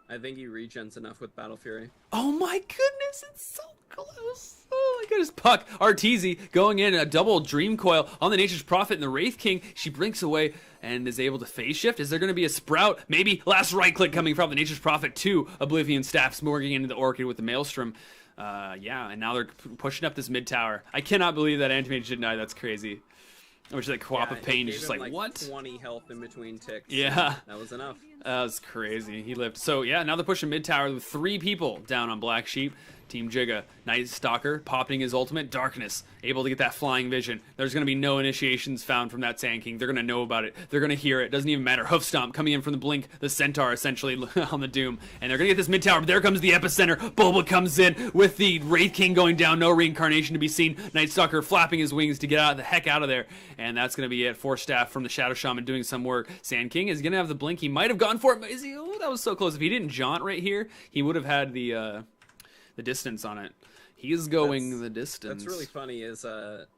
B: I think he regens enough with Battle Fury.
A: Oh my goodness, it's so close. Oh my goodness. Puck, Arteezy going in a double Dream Coil on the Nature's Prophet and the Wraith King. She blinks away and is able to phase shift. Is there going to be a Sprout? Maybe last right click coming from the Nature's Prophet to Oblivion Staff, smorging into the Orchid with the Maelstrom. Yeah, and now they're pushing up this mid tower. I cannot believe that Anti-Mage didn't die. That's crazy. I wish that Co-op of Pain is just like, what?
B: 20 health in between ticks.
A: Yeah.
B: That was enough.
A: That was crazy. He lived. So, yeah, now they're pushing mid tower with 3 people down on Black Sheep. Team JIGGA. Night Stalker popping his ultimate. Darkness. Able to get that flying vision. There's going to be no initiations found from that Sand King. They're going to know about it. They're going to hear it. Doesn't even matter. Hoof Stomp coming in from the Blink. The Centaur essentially on the Doom. And they're going to get this mid tower. But there comes the epicenter. Bulba comes in with the Wraith King going down. No reincarnation to be seen. Night Stalker flapping his wings to get the heck out of there. And that's going to be it. 4 staff from the Shadow Shaman doing some work. Sand King is going to have the Blink. He might have gone for it. But is he? Oh, that was so close. If he didn't jaunt right here, he would have had the distance on it. He is going the distance.
B: That's really funny is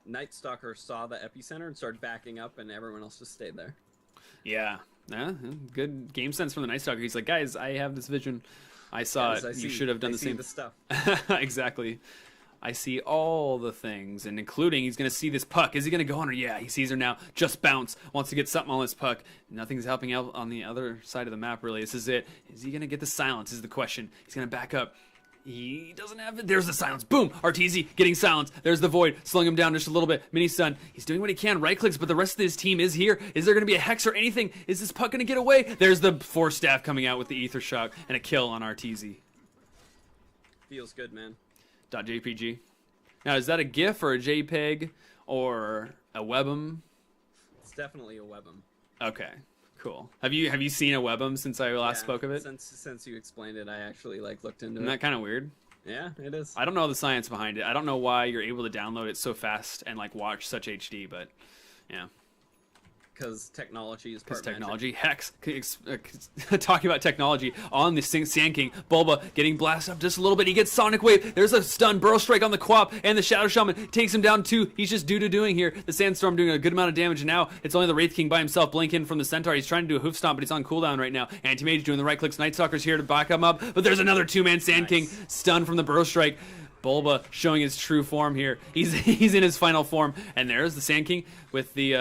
B: Night Stalker saw the epicenter and started backing up, and everyone else just stayed there.
A: Yeah. Good game sense from the Night Stalker. He's like, guys, I have this vision. I saw it. You should have done the same.
B: The stuff.
A: Exactly. I see all the things, and including he's going to see this Puck. Is he going to go on her? Yeah, he sees her now. Just bounce. Wants to get something on this Puck. Nothing's helping out on the other side of the map, really. This is it. Is he going to get the Silence is the question. He's going to back up. He doesn't have it. There's the Silence. Boom! Arteezy getting Silence. There's the Void. Slowing him down just a little bit. Mini Stun. He's doing what he can. Right clicks, but the rest of his team is here. Is there going to be a Hex or anything? Is this Puck going to get away? There's the 4 staff coming out with the Ether Shock and a kill on Arteezy.
B: Feels good, man.
A: .jpg. Now, is that a GIF or a JPEG or a Webm?
B: It's definitely a Webm.
A: Okay. Cool. Have you seen a Webm since I last spoke of it?
B: Since you explained it, I actually looked into it.
A: Isn't that kind of weird?
B: Yeah, it is.
A: I don't know the science behind it. I don't know why you're able to download it so fast and watch such HD, but yeah.
B: Because technology is part
A: technology. Hex. Talking about technology on the Sand King. Bulba getting blasted up just a little bit. He gets Sonic Wave. There's a stun. Burrow Strike on the Co-op. And the Shadow Shaman takes him down too. He's just doing here. The Sandstorm doing a good amount of damage. And now it's only the Wraith King by himself. Blink in from the Centaur. He's trying to do a Hoof Stomp, but he's on cooldown right now. Anti-Mage doing the right clicks. Night Stalker's here to back him up. But there's another 2-man Sand King. Stun from the Burrow Strike. Bulba showing his true form here. He's in his final form. And there's the Sand King with the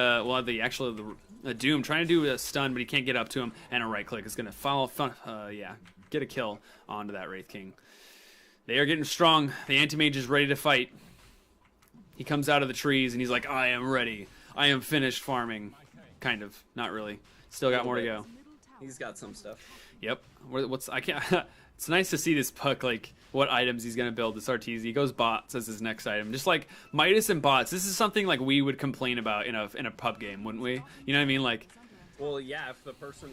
A: Doom trying to do a stun, but he can't get up to him, and a right click is going to get a kill onto that Wraith King. They are getting strong. The Anti-Mage is ready to fight. He comes out of the trees, and he's like, I am ready. I am finished farming. Kind of. Not really. Still got more to go.
B: He's got some stuff.
A: Yep. It's nice to see this Puck, what items he's going to build. This Arteezy. He goes bots as his next item. Just like Midas and bots. This is something we would complain about in a pub game, wouldn't we? You know what I mean?
B: Well, yeah, if the person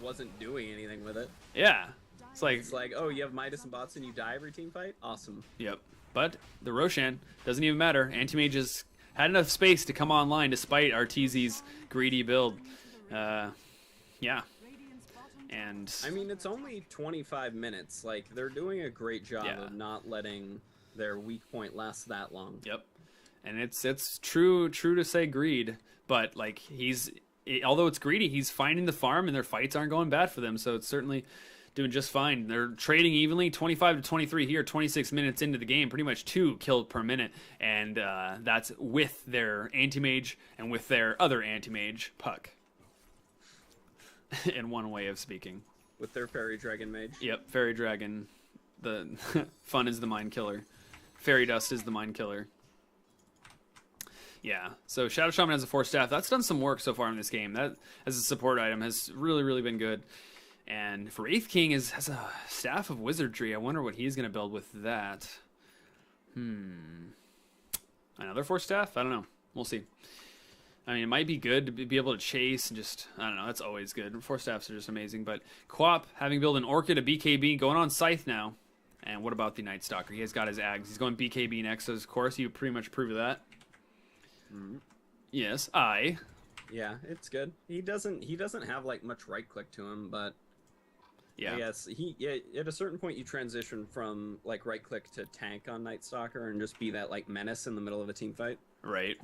B: wasn't doing anything with it.
A: Yeah. It's
B: like, oh, you have Midas and bots and you die every team fight? Awesome.
A: Yep. But the Roshan doesn't even matter. Anti-Mage has had enough space to come online despite Arteezy's greedy build. Yeah. And
B: I mean, it's only 25 minutes. They're doing a great job of not letting their weak point lasts that long.
A: Yep. And it's true to say greed, but like although it's greedy, he's finding the farm and their fights aren't going bad for them, so it's certainly doing just fine. They're trading evenly, 25 to 23 here, 26 minutes into the game, pretty much 2 killed per minute, and that's with their anti-mage and with their other anti-mage, Puck. In one way of speaking.
B: With their fairy dragon mage.
A: Yep, fairy dragon. The fun is the mind killer. Fairy dust is the mind killer. Yeah, so Shadow Shaman has a 4 staff. That's done some work so far in this game. That, as a support item, has really been good. And for Wraith King has a Staff of Wizardry. I wonder what he's going to build with that. Another 4 staff? I don't know. We'll see. I mean, it might be good to be able to chase and just, I don't know, that's always good. 4 staffs are just amazing. But Quap, having built an Orchid, a BKB, going on Scythe now. And what about the Night Stalker? He has got his Ags. He's going BKB next, so of course you pretty much approve of that. Yes,
B: Yeah, it's good. He doesn't have like much right click to him, but
A: yeah,
B: yes, at a certain point you transition from like right click to tank on Night Stalker and just be that like menace in the middle of a team fight.
A: Right.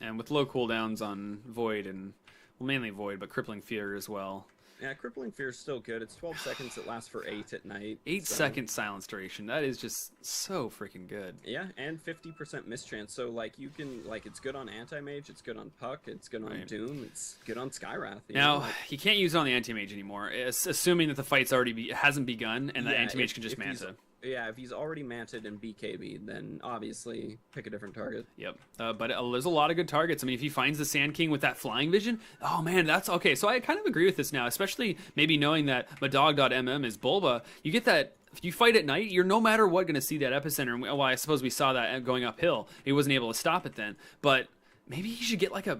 A: And with low cooldowns on Void and, well, mainly Void, but Crippling Fear as well.
B: Yeah, Crippling Fear is still good. It's 12 seconds. It lasts for 8 at night.
A: 8-second silence duration. That is just so freaking good.
B: Yeah, and 50% mischance. So, like, you can, like, it's good on Anti-Mage, it's good on Puck, it's good on Doom, it's good on Skywrath.
A: Now, you can't use it on the Anti-Mage anymore, assuming that the fight's hasn't begun, and the Anti-Mage can just Manta.
B: Yeah, if he's already manted in BKB, then obviously pick a different target.
A: Yep. But there's a lot of good targets. I mean, if he finds the Sand King with that flying vision, oh man, that's okay. So I kind of agree with this now, especially maybe knowing that Madog.mm is Bulba. You get that, if you fight at night, you're no matter what going to see that epicenter. And, well, I suppose we saw that going uphill. He wasn't able to stop it then. But maybe he should get like a,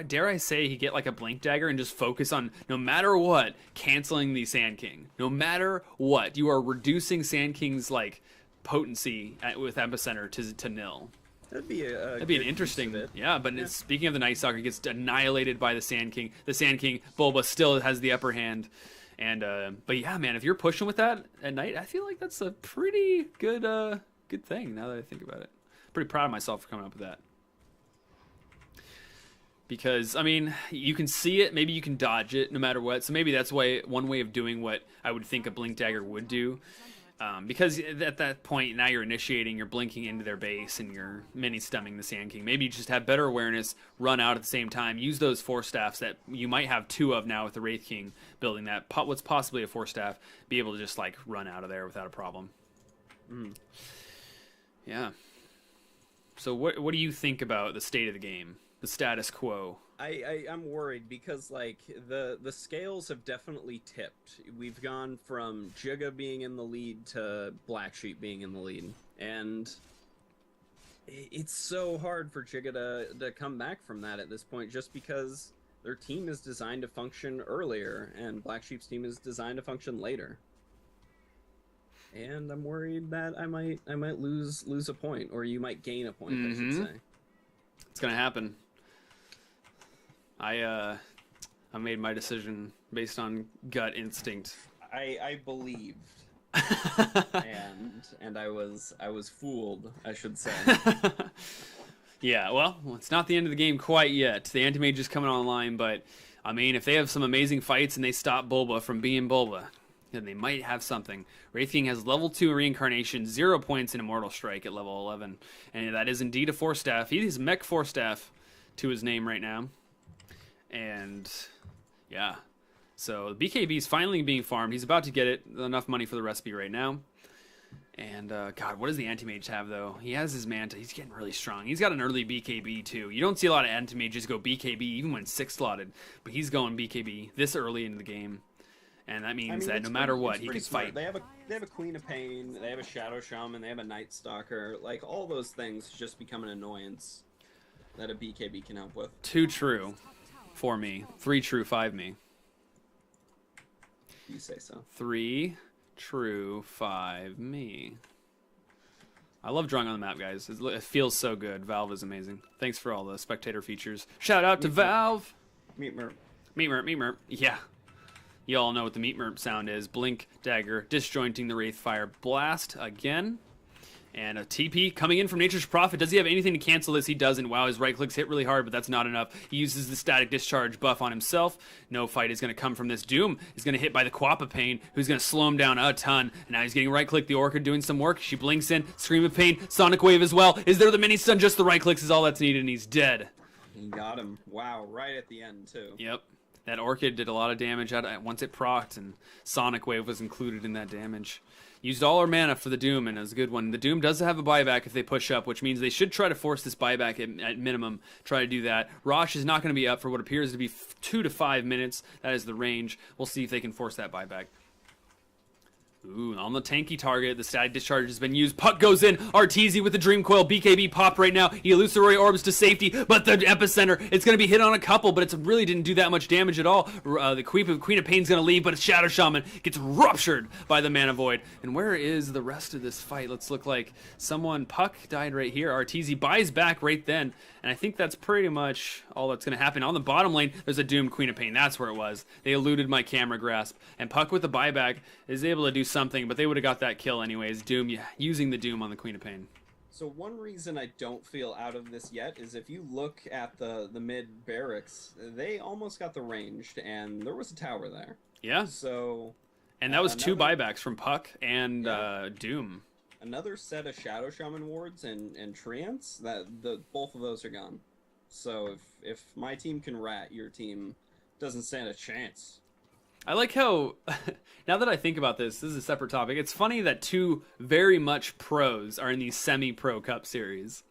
A: dare I say he get like a Blink Dagger and just focus on, no matter what, canceling the Sand King. No matter what, you are reducing Sand King's like potency with Epicenter to nil.
B: That'd be
A: an interesting, yeah. But speaking of the Night Stalker, he gets annihilated by the Sand King. The Sand King, Bulba still has the upper hand. And but yeah, man, if you're pushing with that at night, I feel like that's a pretty good good thing. Now that I think about it, pretty proud of myself for coming up with that. Because, I mean, you can see it, maybe you can dodge it no matter what. So maybe that's one way of doing what I would think a Blink Dagger would do. Because at that point, now you're initiating, you're blinking into their base, and you're mini-stemming the Sand King. Maybe you just have better awareness, run out at the same time, use those 4 staffs that you might have 2 of now with the Wraith King building that. What's possibly a 4 staff, be able to just, like, run out of there without a problem. Yeah. So what do you think about the state of the game? The status quo?
B: I'm worried because like the scales have definitely tipped. We've gone from JIGGA being in the lead to Black Sheep being in the lead, and it's so hard for JIGGA to come back from that at this point, just because their team is designed to function earlier and Black Sheep's team is designed to function later. And I'm worried that I might lose a point, or you might gain a point, I should say.
A: It's gonna happen. I made my decision based on gut instinct.
B: I believed, and I was fooled, I should say.
A: Yeah, well, it's not the end of the game quite yet. The Anti-Mage is coming online, but I mean, if they have some amazing fights and they stop Bulba from being Bulba, then they might have something. Wraith King has level 2 reincarnation, 0 points in Immortal Strike at level 11, and that is indeed a 4 staff. He has Mech 4 staff to his name right now. And yeah, so BKB is finally being farmed. He's about to get it, enough money for the recipe right now. And God, what does the Anti-Mage have though? He has his Manta. He's getting really strong. He's got an early BKB too. You don't see a lot of Anti-Mages go BKB even when 6 slotted, but he's going BKB this early into the game, and that means that no matter what, he can fight.
B: They have a Queen of Pain. They have a Shadow Shaman. They have a Night Stalker. Like all those things just become an annoyance that a BKB can help with.
A: Too true. For me. 3 true, 5 me.
B: You say so.
A: 3 true, 5 me. I love drawing on the map, guys. It feels so good. Valve is amazing. Thanks for all the spectator features. Shout out to Valve!
B: Meat Merp.
A: Meat Merp, Meat Merp. Yeah. You all know what the Meat Merp sound is. Blink, Dagger, disjointing the Wraithfire Blast again. And a TP coming in from Nature's Prophet. Does he have anything to cancel this? He doesn't. Wow, his right clicks hit really hard, but that's not enough. He uses the static discharge buff on himself. No fight is going to come from this. Doom is going to hit by the Quappa Pain, who's going to slow him down a ton. And now he's getting right click. The Orchid doing some work. She blinks in. Scream of Pain. Sonic Wave as well. Is there the mini stun? Just the right clicks is all that's needed, and he's dead.
B: He got him. Wow, right at the end, too.
A: Yep. That Orchid did a lot of damage once it procced, and Sonic Wave was included in that damage. Used all our mana for the Doom, and it was a good one. The Doom does have a buyback if they push up, which means they should try to force this buyback at minimum. Try to do that. Rosh is not going to be up for what appears to be 2 to 5 minutes. That is the range. We'll see if they can force that buyback. Ooh, on the tanky target, the static discharge has been used. Puck goes in. Arteezy with the Dream Coil. BKB pop right now. He Illusory Orbs to safety, but the Epicenter, it's going to be hit on a couple, but it really didn't do that much damage at all. The Queen of Pain's going to leave, but Shadow Shaman gets ruptured by the Mana Void. And where is the rest of this fight? Let's look like someone... Puck died right here. Arteezy buys back right then, and I think that's pretty much all that's going to happen. On the bottom lane, there's a Doomed Queen of Pain. That's where it was. They eluded my camera grasp, and Puck with the buyback is able to do something, but they would have got that kill anyways. Doom, yeah, using the Doom on the Queen of Pain.
B: So one reason I don't feel out of this yet is if you look at the mid barracks, they almost got the ranged, and there was a tower there.
A: Yeah.
B: So...
A: And that was two buybacks from Puck and Doom.
B: Another set of Shadow Shaman wards and Treants, both of those are gone. So if my team can rat, your team doesn't stand a chance.
A: I like how, now that I think about this is a separate topic. It's funny that two very much pros are in these Semi-Pro Cup Series.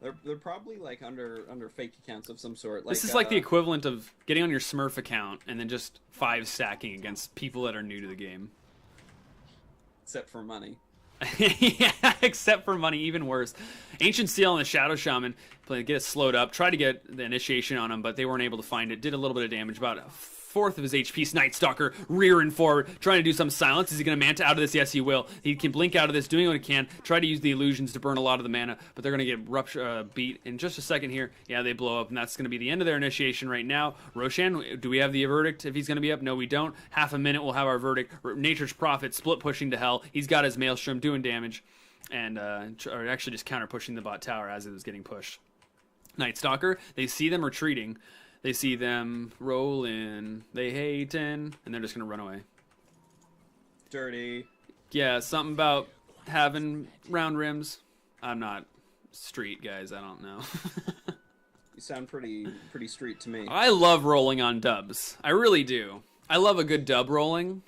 B: They're probably like under fake accounts of some sort.
A: This is like the equivalent of getting on your Smurf account and then just 5 stacking against people that are new to the game.
B: Except for money.
A: Yeah, except for money, even worse. Ancient Seal and the Shadow Shaman get it slowed up, tried to get the initiation on him, but they weren't able to find it. Did a little bit of damage, about a fourth of his HP. Night Stalker rearing forward, trying to do some silence. Is he going to Manta out of this? Yes, he will. He can blink out of this, doing what he can. Try to use the illusions to burn a lot of the mana, but they're going to get beat in just a second here. Yeah, they blow up, and that's going to be the end of their initiation right now. Roshan, do we have the verdict if he's going to be up? No, we don't. Half a minute, we'll have our verdict. Nature's Prophet, split pushing to hell. He's got his Maelstrom doing damage, and or actually just counter pushing the bot tower as it was getting pushed. Night Stalker, they see them retreating. They see them roll in, they hatin', and they're just going to run away.
B: Dirty.
A: Yeah, something about having round rims. I'm not street, guys. I don't know.
B: You sound pretty street to me.
A: I love rolling on dubs. I really do. I love a good dub rolling.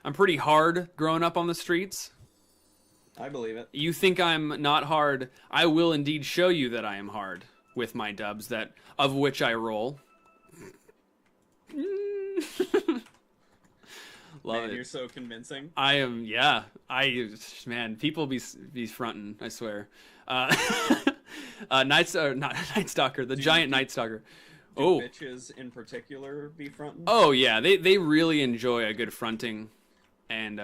A: I'm pretty hard growing up on the streets.
B: I believe it.
A: You think I'm not hard? I will indeed show you that I am hard with my dubs, that of which I roll. Love
B: man,
A: it.
B: You're so convincing.
A: I am, yeah. Man, people be fronting, I swear. Not Night Stalker, the giant Night Stalker.
B: Do bitches in particular be fronting?
A: Oh yeah, they really enjoy a good fronting, and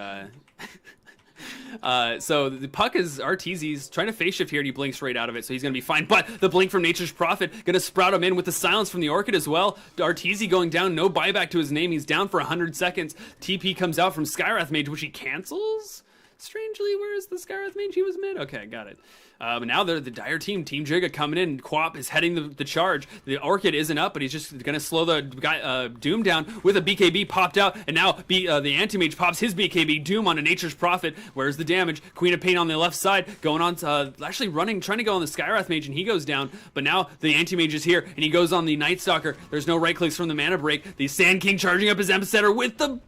A: so the Puck is Arteezy's trying to face shift here, and he blinks right out of it, so he's going to be fine. But the blink from Nature's Prophet going to sprout him in with the silence from the Orchid as well. Arteezy going down, no buyback to his name. He's down for 100 seconds. TP comes out from Skywrath Mage, which he cancels. Strangely, where is the Skywrath Mage? He was mid. Okay, got it. But now they're the Dire team. Team JIGGA coming in. Quap is heading the charge. The Orchid isn't up, but he's just going to slow the guy Doom down with a BKB popped out. And now the Anti-Mage pops his BKB. Doom onto Nature's Prophet. Where's the damage? Queen of Pain on the left side. Going on to, actually running, trying to go on the Skywrath Mage, and he goes down. But now the Anti-Mage is here, and he goes on the Night Stalker. There's no right clicks from the Mana Break. The Sand King charging up his Epicenter with the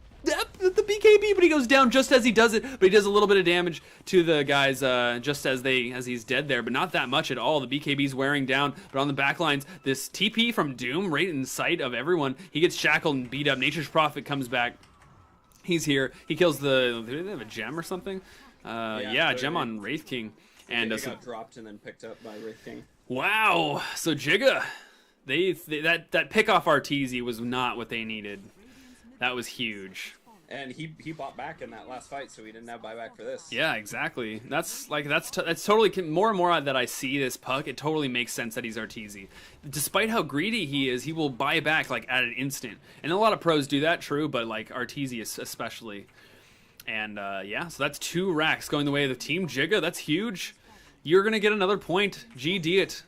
A: BKB, but he goes down just as he does it. But he does a little bit of damage to the guys just as he's dead there, but not that much at all. The BKB's wearing down, but on the back lines, this TP from Doom right in sight of everyone. He gets shackled and beat up. Nature's Prophet comes back. He's here. He kills do they have a gem or something? Yeah, gem on Wraith King. And
B: it got dropped and then picked up by Wraith King.
A: Wow. So JIGGA, that pick off Arteezy was not what they needed. That was huge.
B: And he bought back in that last fight, so he didn't have buyback for this.
A: Yeah, exactly. That's totally, more and more that I see this Puck, it totally makes sense that he's Arteezy. Despite how greedy he is, he will buy back like at an instant. And a lot of pros do that, true, but like Arteezy especially. And yeah, so that's 2 racks going the way of the team JIGGA. That's huge. You're going to get another point. GD it.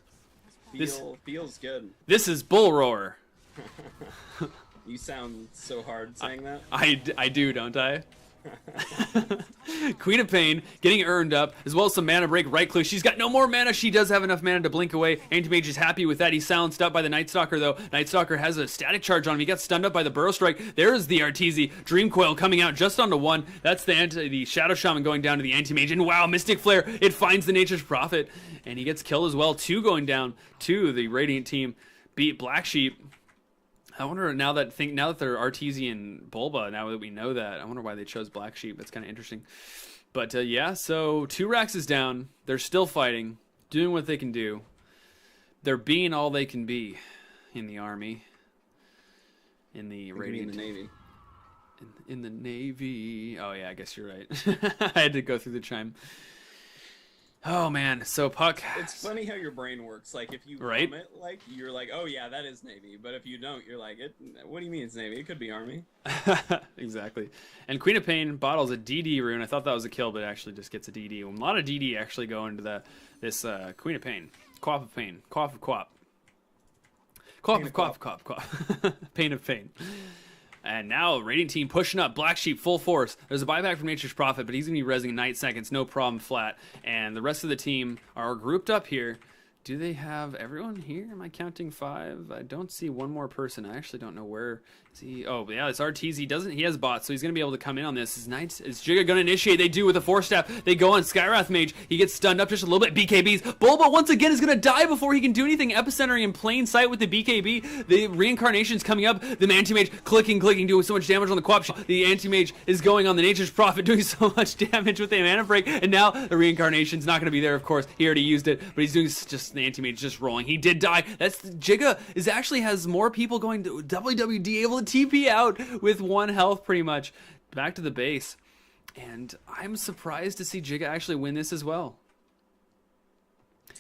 B: Feels good.
A: This is Bull Roar.
B: You sound so hard saying that.
A: I do, don't I? Queen of Pain getting earned up, as well as some mana break. Right click. She's got no more mana. She does have enough mana to blink away. Anti-Mage is happy with that. He's silenced up by the Night Stalker, though. Night Stalker has a static charge on him. He got stunned up by the Burrow Strike. There's the Arteezy. Dream Coil coming out just onto 1. That's the Shadow Shaman going down to the Anti-Mage. And wow, Mystic Flare. It finds the Nature's Prophet. And he gets killed as well. 2 going down to the Radiant team. Beat Black Sheep. I wonder now that they're Arteezy and Bulba, now that we know that, I wonder why they chose Black Sheep. That's kind of interesting. But yeah, so 2 racks is down. They're still fighting, doing what they can do. They're being all they can be in the army, in the Radiant,
B: in the Navy.
A: In the Navy. Oh yeah, I guess you're right. I had to go through the chime. Oh man, so Puck.
B: It's funny how your brain works. Like if you
A: right?
B: it, like you're like, oh yeah, that is Navy. But if you don't, you're like, what do you mean it's Navy? It could be Army.
A: Exactly. And Queen of Pain bottles a DD rune. I thought that was a kill, but it actually just gets a DD. A lot of DD actually go into this Queen of Pain. Quap of Pain. Quap of Quap. Quap of Quap. Quap. Quap. Pain of Pain. And now, Radiant team pushing up. Black Sheep, full force. There's a buyback from Nature's Prophet, but he's going to be rezzing in 9 seconds. No problem, flat. And the rest of the team are grouped up here. Do they have everyone here? Am I counting 5? I don't see one more person. I actually don't know where. Oh, yeah, it's Arteezy. He has bots, so he's going to be able to come in on this. Is JIGGA going to initiate? They do with a 4-staff. They go on Skywrath Mage. He gets stunned up just a little bit. BKBs. Bulba, once again, is going to die before he can do anything. Epicenter in plain sight with the BKB. The Reincarnation's coming up. The Anti-Mage clicking, doing so much damage on the Quap. The Anti-Mage is going on the Nature's Prophet, doing so much damage with the Mana Break. And now the Reincarnation's not going to be there, of course. He already used it, but he's doing just the Anti-Mage just rolling. He did die. That's JIGGA has more people going to WWD, able to TP out with 1 health pretty much. Back to the base. And I'm surprised to see JIGGA actually win this as well.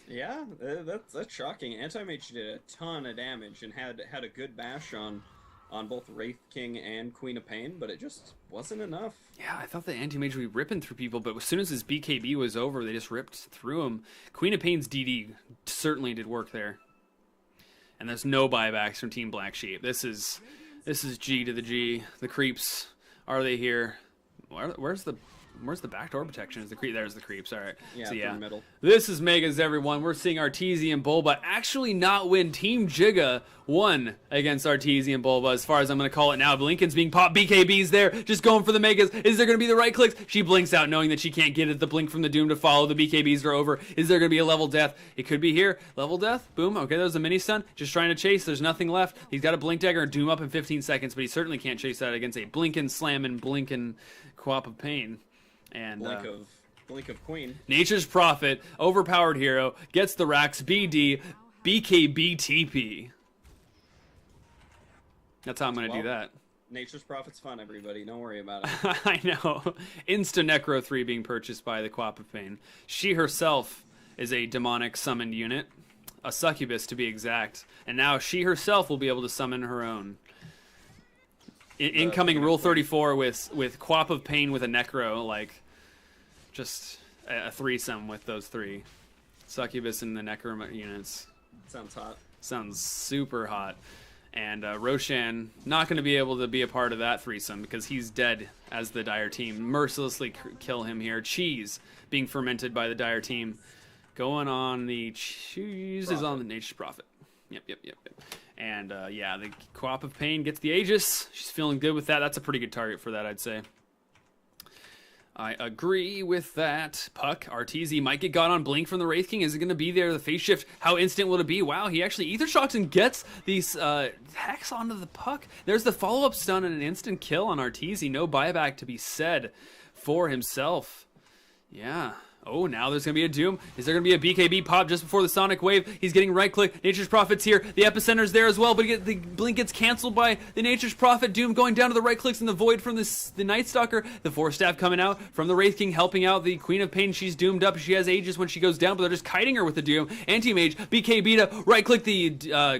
B: Yeah, that's shocking. Anti-Mage did a ton of damage and had a good bash on both Wraith King and Queen of Pain, but it just wasn't enough.
A: Yeah, I thought the Anti-Mage would be ripping through people, but as soon as his BKB was over, they just ripped through him. Queen of Pain's DD certainly did work there. And there's no buybacks from Team Black Sheep. This is G to the G. The creeps, are they here? Where's the backdoor protection? Is the creep? There's the creeps. All right.
B: Yeah,
A: so, yeah.
B: Middle.
A: This is Megas, everyone. We're seeing Arteezy and Bulba actually not win. Team JIGGA won against Arteezy and Bulba, as far as I'm going to call it now. Blinken's being popped. BKB's there, just going for the Megas. Is there going to be the right clicks? She blinks out, knowing that she can't get it. The blink from the Doom to follow. The BKBs are over. Is there going to be a level death? It could be here. Level death. Boom. Okay, there's a mini stun. Just trying to chase. There's nothing left. He's got a blink dagger and Doom up in 15 seconds, but he certainly can't chase that against a Blinken, Slammin', Blinken Quap of Pain. And
B: Blink of Queen.
A: Nature's Prophet, overpowered hero, gets the racks. BD, BKB TP. That's how I'm going to do that.
B: Nature's Prophet's fun, everybody. Don't worry about it.
A: I know. Insta Necro 3 being purchased by the Quap of Pain. She herself is a demonic summoned unit. A succubus, to be exact. And now she herself will be able to summon her own. Incoming Rule 34 with Quap of Pain with a Necro, like, just a threesome with those 3. Succubus and the Necro units.
B: Sounds hot.
A: Sounds super hot. And Roshan not going to be able to be a part of that threesome because he's dead as the Dire team. Mercilessly kill him here. Cheese being fermented by the Dire team. Going on the cheese is on the Nature's Prophet. Yep. And yeah, the Quap of Pain gets the Aegis. She's feeling good with that. That's a pretty good target for that, I'd say. I agree with that. Puck, Arteezy might get got on Blink from the Wraith King. Is it going to be there? The phase shift, how instant will it be? Wow, he actually Ether Shocks and gets these hacks onto the Puck. There's the follow-up stun and an instant kill on Arteezy. No buyback to be said for himself. Yeah. Oh, now there's going to be a Doom. Is there going to be a BKB pop just before the Sonic Wave? He's getting right-click. Nature's Prophet's here. The Epicenter's there as well, but the blink gets canceled by the Nature's Prophet. Doom going down to the right-clicks in the Void from the Night Stalker. The Force Staff coming out from the Wraith King, helping out the Queen of Pain. She's doomed up. She has Aegis when she goes down, but they're just kiting her with the Doom. Anti-Mage, BKB to right-click the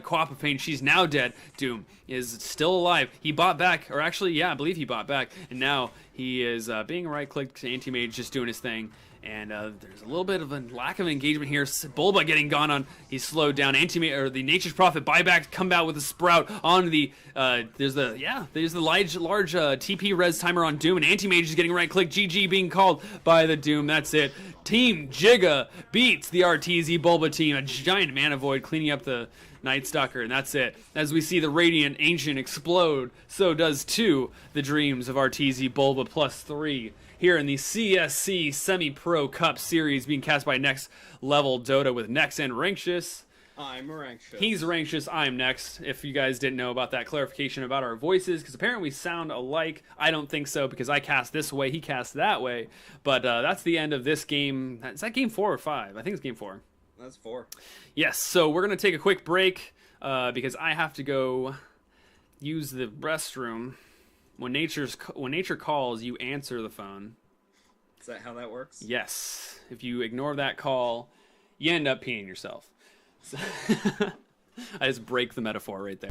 A: Co-op of Pain. She's now dead. Doom is still alive. He bought back, or actually, yeah, I believe he bought back, and now he is being right-clicked. Anti-Mage just doing his thing. And there's a little bit of a lack of engagement here. Bulba getting gone on. He's slowed down. Or the Nature's Prophet buyback, come out with a Sprout on the. There's the large TP res timer on Doom, and Anti-Mage is getting right click. GG being called by the Doom. That's it. Team JIGGA beats the RTZ Bulba team. A giant Mana Void cleaning up the Night Stalker, and that's it. As we see the Radiant Ancient explode, so does too the dreams of RTZ Bulba +3. Here in the CSC Semi-Pro Cup Series being cast by Next Level Dota with Nex and Rankshis.
B: I'm Rankshis.
A: He's Rankshis, I'm Next. If you guys didn't know about that clarification about our voices, because apparently we sound alike. I don't think so, because I cast this way, he casts that way. But that's the end of this game. Is that game 4 or 5? I think it's game 4.
B: That's 4.
A: Yes, so we're going to take a quick break because I have to go use the restroom. When nature calls, you answer the phone.
B: Is that how that works?
A: Yes. If you ignore that call, you end up peeing yourself. So I just break the metaphor right there.